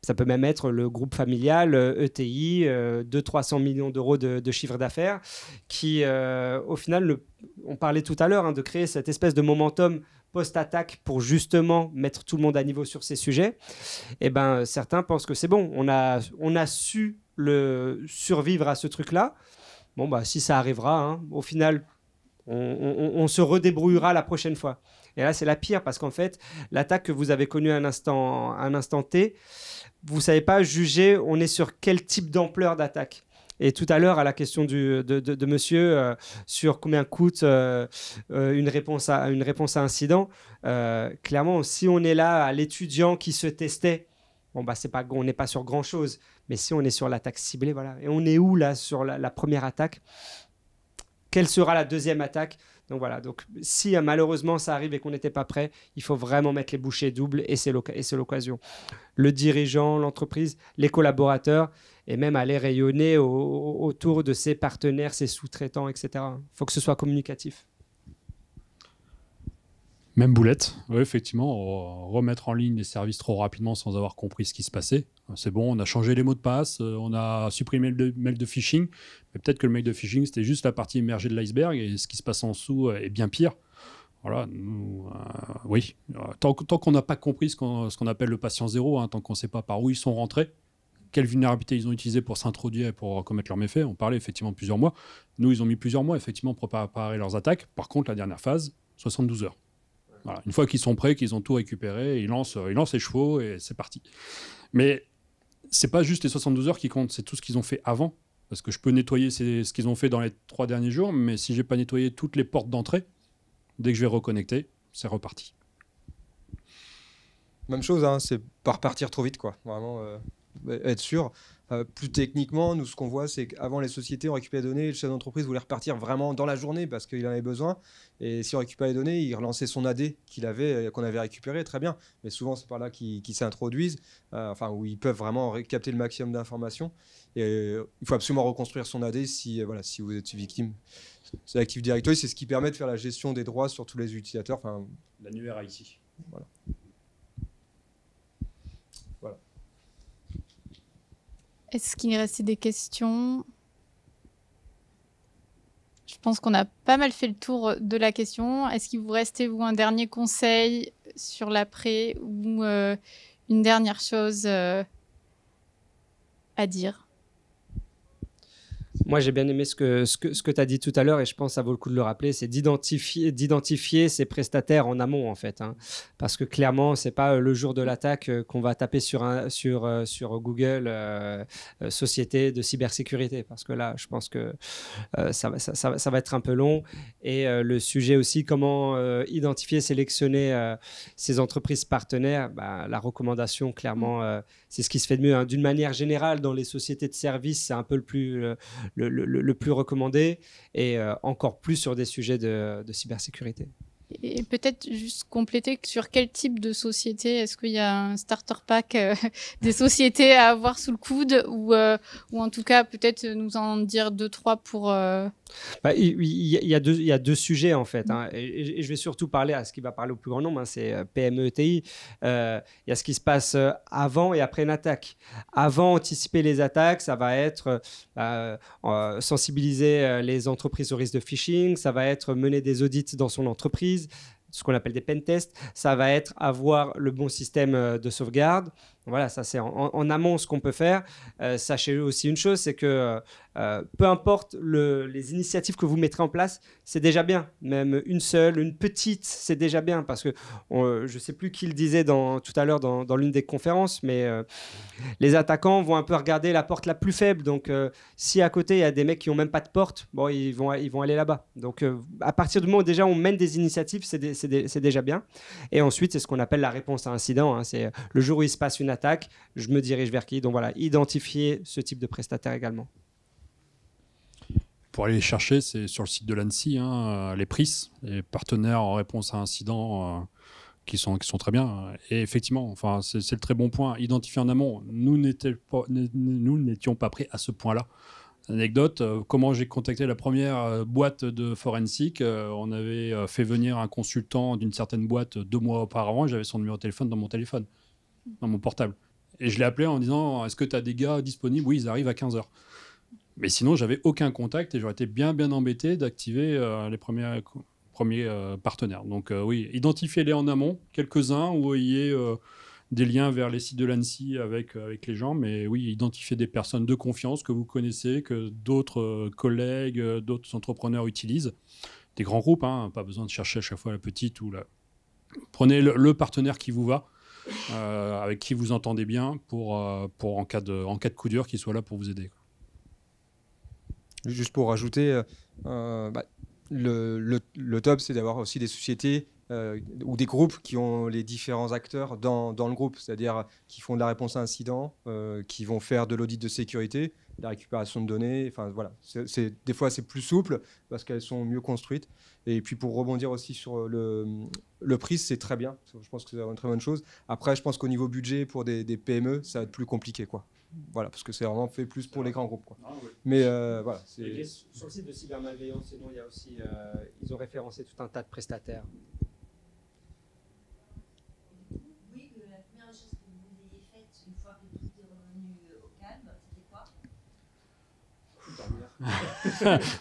Speaker 3: ça peut même être le groupe familial, ETI, 200-300 millions d'euros de chiffre d'affaires, qui au final, on parlait tout à l'heure de créer cette espèce de momentum post-attaque pour justement mettre tout le monde à niveau sur ces sujets. Et ben, certains pensent que c'est bon, on a su survivre à ce truc-là. Bon, bah, si ça arrivera, hein, au final, on se redébrouillera la prochaine fois. Et là, c'est la pire parce qu'en fait, l'attaque que vous avez connue à un instant T, vous ne savez pas juger, on est sur quel type d'ampleur d'attaque. Et tout à l'heure, à la question de monsieur sur combien coûte une réponse à incident, clairement, si on est là à l'étudiant qui se testait, bon, bah, on n'est pas sur grand-chose. Mais si on est sur l'attaque ciblée, voilà. Et on est où là sur la première attaque? Quelle sera la deuxième attaque? Donc voilà. Donc si malheureusement ça arrive et qu'on n'était pas prêt, il faut vraiment mettre les bouchées doubles et c'est l'occasion. Le dirigeant, l'entreprise, les collaborateurs et même aller rayonner autour de ses partenaires, ses sous-traitants, etc. Il faut que ce soit communicatif.
Speaker 2: Même boulette, oui, effectivement, remettre en ligne les services trop rapidement sans avoir compris ce qui se passait. C'est bon, on a changé les mots de passe, on a supprimé le mail de phishing, mais peut-être que le mail de phishing, c'était juste la partie immergée de l'iceberg et ce qui se passe en dessous est bien pire. Voilà, nous, oui, tant qu'on n'a pas compris ce qu'on appelle le patient zéro, hein, tant qu'on ne sait pas par où ils sont rentrés, quelle vulnérabilité ils ont utilisé pour s'introduire et pour commettre leurs méfaits, on parlait effectivement de plusieurs mois. Nous, ils ont mis plusieurs mois effectivement pour préparer leurs attaques. Par contre, la dernière phase, 72 heures. Voilà. Une fois qu'ils sont prêts, qu'ils ont tout récupéré, ils lancent les chevaux et c'est parti. Mais c'est pas juste les 72 heures qui comptent, c'est tout ce qu'ils ont fait avant. Parce que je peux nettoyer ce qu'ils ont fait dans les 3 derniers jours, mais si j'ai pas nettoyé toutes les portes d'entrée, dès que je vais reconnecter, c'est reparti.
Speaker 4: Même chose, hein, c'est pas repartir trop vite, quoi. Vraiment, être sûr. Plus techniquement, nous, ce qu'on voit, c'est qu'avant, les sociétés ont récupéré les données, le chef d'entreprise voulait repartir vraiment dans la journée parce qu'il en avait besoin. Et si on récupère les données, il relançait son AD qu'on avait récupéré, très bien. Mais souvent, c'est par là qu'ils s'introduisent, où ils peuvent vraiment capter le maximum d'informations. Et il faut absolument reconstruire son AD si vous êtes victime. C'est l'Active Directory, c'est ce qui permet de faire la gestion des droits sur tous les utilisateurs.
Speaker 2: L'annuaire IT.
Speaker 4: Voilà.
Speaker 1: Est-ce qu'il restait des questions? Je pense qu'on a pas mal fait le tour de la question. Est-ce qu'il vous restait, vous, un dernier conseil sur l'après ou une dernière chose à dire?
Speaker 3: Moi, j'ai bien aimé ce que tu as dit tout à l'heure, et je pense que ça vaut le coup de le rappeler, c'est d'identifier ces prestataires en amont, en fait. Parce que clairement, ce n'est pas le jour de l'attaque qu'on va taper sur Google société de cybersécurité. Parce que là, je pense que ça va être un peu long. Et le sujet aussi, comment identifier, sélectionner ces entreprises partenaires, la recommandation, clairement, c'est ce qui se fait de mieux. D'une manière générale, dans les sociétés de services, c'est un peu le plus recommandé, et encore plus sur des sujets de cybersécurité.
Speaker 1: Et peut-être juste compléter sur quel type de société, est-ce qu'il y a un starter pack des sociétés à avoir sous le coude ou en tout cas peut-être nous en dire 2-3 pour...
Speaker 3: Il y a deux sujets en fait, et je vais surtout parler à ce qui va parler au plus grand nombre, c'est PME, ETI. Il y a ce qui se passe avant et après une attaque. Avant, anticiper les attaques, ça va être sensibiliser les entreprises au risque de phishing, ça va être mener des audits dans son entreprise, ce qu'on appelle des pen tests, ça va être avoir le bon système de sauvegarde. Voilà, ça c'est en amont ce qu'on peut faire. Sachez aussi une chose, c'est que peu importe les initiatives que vous mettrez en place, c'est déjà bien. Même une seule, une petite, c'est déjà bien. Parce que je ne sais plus qui le disait tout à l'heure dans l'une des conférences, mais les attaquants vont un peu regarder la porte la plus faible. Donc si à côté il y a des mecs qui n'ont même pas de porte, bon, ils vont aller là-bas. Donc à partir du moment où déjà on mène des initiatives, c'est déjà bien. Et ensuite, c'est ce qu'on appelle la réponse à incident. C'est le jour où il se passe une attaque, je me dirige vers qui. Donc voilà, identifier ce type de prestataire également.
Speaker 2: Pour aller les chercher, c'est sur le site de l'ANSSI, les PRIS, les partenaires en réponse à incident qui sont très bien. Et effectivement, c'est le très bon point. Identifier en amont. Nous n'étions pas prêts à ce point-là. Anecdote, comment j'ai contacté la première boîte de forensique. On avait fait venir un consultant d'une certaine boîte 2 mois auparavant. J'avais son numéro de téléphone dans mon téléphone, dans mon portable. Et je l'ai appelé en disant, est-ce que tu as des gars disponibles? Oui, ils arrivent à 15h. Mais sinon, j'avais aucun contact et j'aurais été bien embêté d'activer les premiers partenaires. Donc oui, identifiez-les en amont, quelques-uns où il y ait des liens vers les sites de l'ANSSI avec les gens. Mais oui, identifiez des personnes de confiance que vous connaissez, que d'autres collègues, d'autres entrepreneurs utilisent. Des grands groupes, pas besoin de chercher à chaque fois la petite ou la... Prenez le partenaire qui vous va, avec qui vous entendez bien pour en cas de coup dur, qu'il soit là pour vous aider.
Speaker 4: Juste pour rajouter, le top, c'est d'avoir aussi des sociétés ou des groupes qui ont les différents acteurs dans le groupe, c'est-à-dire qui font de la réponse à incident, qui vont faire de l'audit de sécurité, de la récupération de données. Voilà. Des fois, c'est plus souple parce qu'elles sont mieux construites. Et puis, pour rebondir aussi sur le prix, c'est très bien. Je pense que c'est une très bonne chose. Après, je pense qu'au niveau budget, pour des PME, ça va être plus compliqué, quoi. Voilà, parce que c'est vraiment fait plus pour les grands groupes, quoi.
Speaker 3: Oui.
Speaker 4: Mais voilà.
Speaker 3: Sur le site de cybermalveillance, sinon, il y a aussi, ils ont référencé tout un tas de prestataires.
Speaker 5: Oui, la première chose que vous ayez faite une fois que tout est revenu au calme, c'était quoi?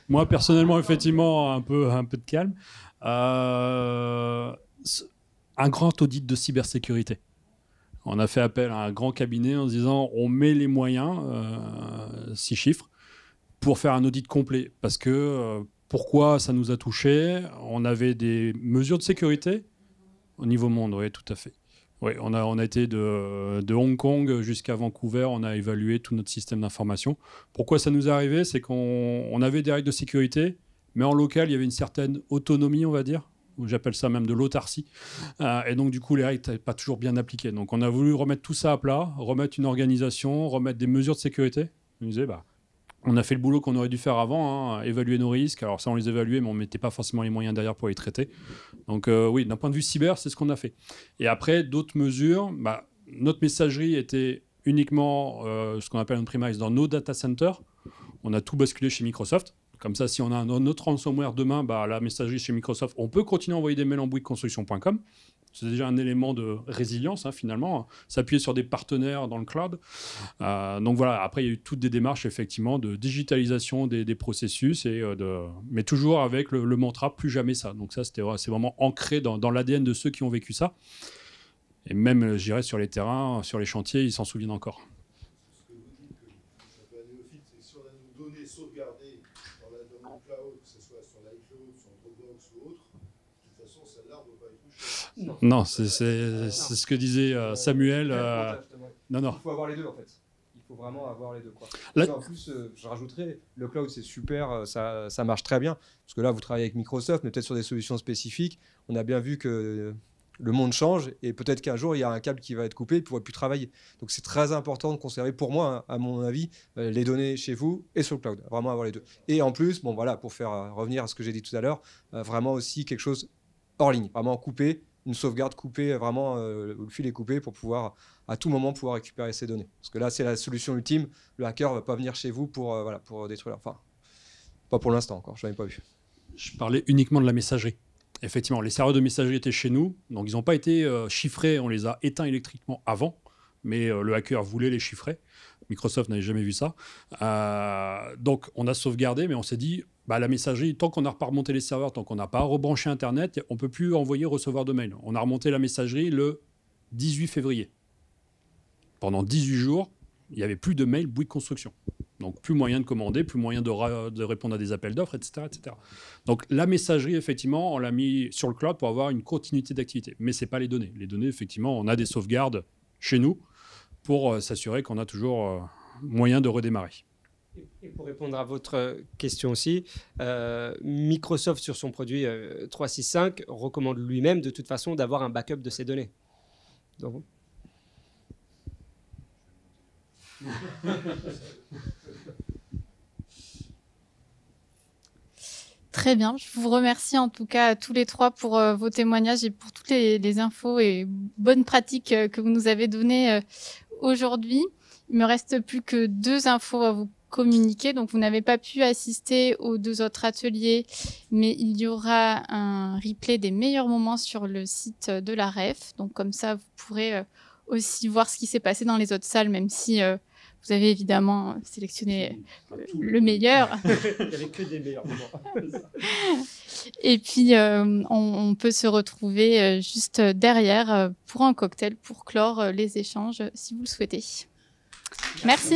Speaker 2: Moi, personnellement, effectivement, un peu de calme. Un grand audit de cybersécurité. On a fait appel à un grand cabinet en se disant on met les moyens, 6 chiffres, pour faire un audit complet. Parce que pourquoi ça nous a touchés? On avait des mesures de sécurité au niveau monde, oui, tout à fait. Oui, on a été de Hong Kong jusqu'à Vancouver, on a évalué tout notre système d'information. Pourquoi ça nous est arrivé? C'est qu'on avait des règles de sécurité, mais en local, il y avait une certaine autonomie, on va dire, J'appelle ça même de l'autarcie. Et donc, du coup, les règles n'étaient pas toujours bien appliquées. Donc, on a voulu remettre tout ça à plat, remettre une organisation, remettre des mesures de sécurité. On disait, on a fait le boulot qu'on aurait dû faire avant, hein, évaluer nos risques. Alors ça, on les évaluait, mais on ne mettait pas forcément les moyens derrière pour les traiter. Donc oui, d'un point de vue cyber, c'est ce qu'on a fait. Et après, d'autres mesures, notre messagerie était uniquement ce qu'on appelle on-premise dans nos data centers. On a tout basculé chez Microsoft. Comme ça, si on a un autre ransomware demain, la messagerie chez Microsoft, on peut continuer à envoyer des mails en bouyguesconstruction.com. C'est déjà un élément de résilience, hein, finalement, s'appuyer sur des partenaires dans le cloud. Donc voilà, après, il y a eu toutes des démarches, effectivement, de digitalisation des processus, mais toujours avec le mantra « plus jamais ça ». Donc ça, c'est vraiment ancré dans l'ADN de ceux qui ont vécu ça. Et même, je dirais, sur les terrains, sur les chantiers, ils s'en souviennent encore.
Speaker 6: Ce que vous dites, que ça peut un néophyte, c'est que si on a nos données sauvegardées dans le cloud, que ce soit sur l'iCloud, sur Dropbox ou autre, de toute façon, celle-là ne doit pas être touchée.
Speaker 2: Non, c'est ce que disait Samuel. Non.
Speaker 4: Il faut avoir les deux, en fait. Il faut vraiment avoir les deux, quoi.
Speaker 2: Là...
Speaker 4: En plus, je rajouterais, le cloud, c'est super, ça marche très bien. Parce que là, vous travaillez avec Microsoft, mais peut-être sur des solutions spécifiques. On a bien vu que le monde change et peut-être qu'un jour, il y a un câble qui va être coupé et ne pourra plus travailler. Donc, c'est très important de conserver, pour moi, à mon avis, les données chez vous et sur le cloud. Vraiment avoir les deux. Et en plus, bon, voilà, pour faire revenir à ce que j'ai dit tout à l'heure, vraiment aussi quelque chose hors ligne, vraiment coupé, une sauvegarde coupée, vraiment, le fil est coupé pour pouvoir, à tout moment, pouvoir récupérer ces données. Parce que là, c'est la solution ultime. Le hacker ne va pas venir chez vous pour détruire. Enfin, pas pour l'instant encore, je n'en ai pas vu.
Speaker 2: Je parlais uniquement de la messagerie. Effectivement, les serveurs de messagerie étaient chez nous, donc ils n'ont pas été chiffrés, on les a éteints électriquement avant, mais le hacker voulait les chiffrer. Microsoft n'avait jamais vu ça. Donc on a sauvegardé, mais on s'est dit, la messagerie, tant qu'on n'a pas remonté les serveurs, tant qu'on n'a pas rebranché Internet, on ne peut plus envoyer, recevoir de mails. On a remonté la messagerie le 18 février. Pendant 18 jours, il n'y avait plus de mails Bouygues Construction. Donc, plus moyen de commander, plus moyen de répondre à des appels d'offres, etc., etc. Donc, la messagerie, effectivement, on l'a mis sur le cloud pour avoir une continuité d'activité. Mais ce n'est pas les données. Les données, effectivement, on a des sauvegardes chez nous pour s'assurer qu'on a toujours moyen de redémarrer.
Speaker 3: Et pour répondre à votre question aussi, Microsoft, sur son produit 365, recommande lui-même, de toute façon, d'avoir un backup de ses données. Donc...
Speaker 1: Très bien, je vous remercie en tout cas tous les trois pour vos témoignages et pour toutes les infos et bonnes pratiques que vous nous avez données aujourd'hui. Il me reste plus que 2 infos à vous communiquer. Donc, vous n'avez pas pu assister aux 2 autres ateliers, mais il y aura un replay des meilleurs moments sur le site de la REF. Donc, comme ça, vous pourrez aussi voir ce qui s'est passé dans les autres salles, même si vous avez évidemment sélectionné le meilleur.
Speaker 3: Il n'y avait que des meilleurs moments.
Speaker 1: Et puis, on peut se retrouver juste derrière pour un cocktail pour clore les échanges si vous le souhaitez. Merci.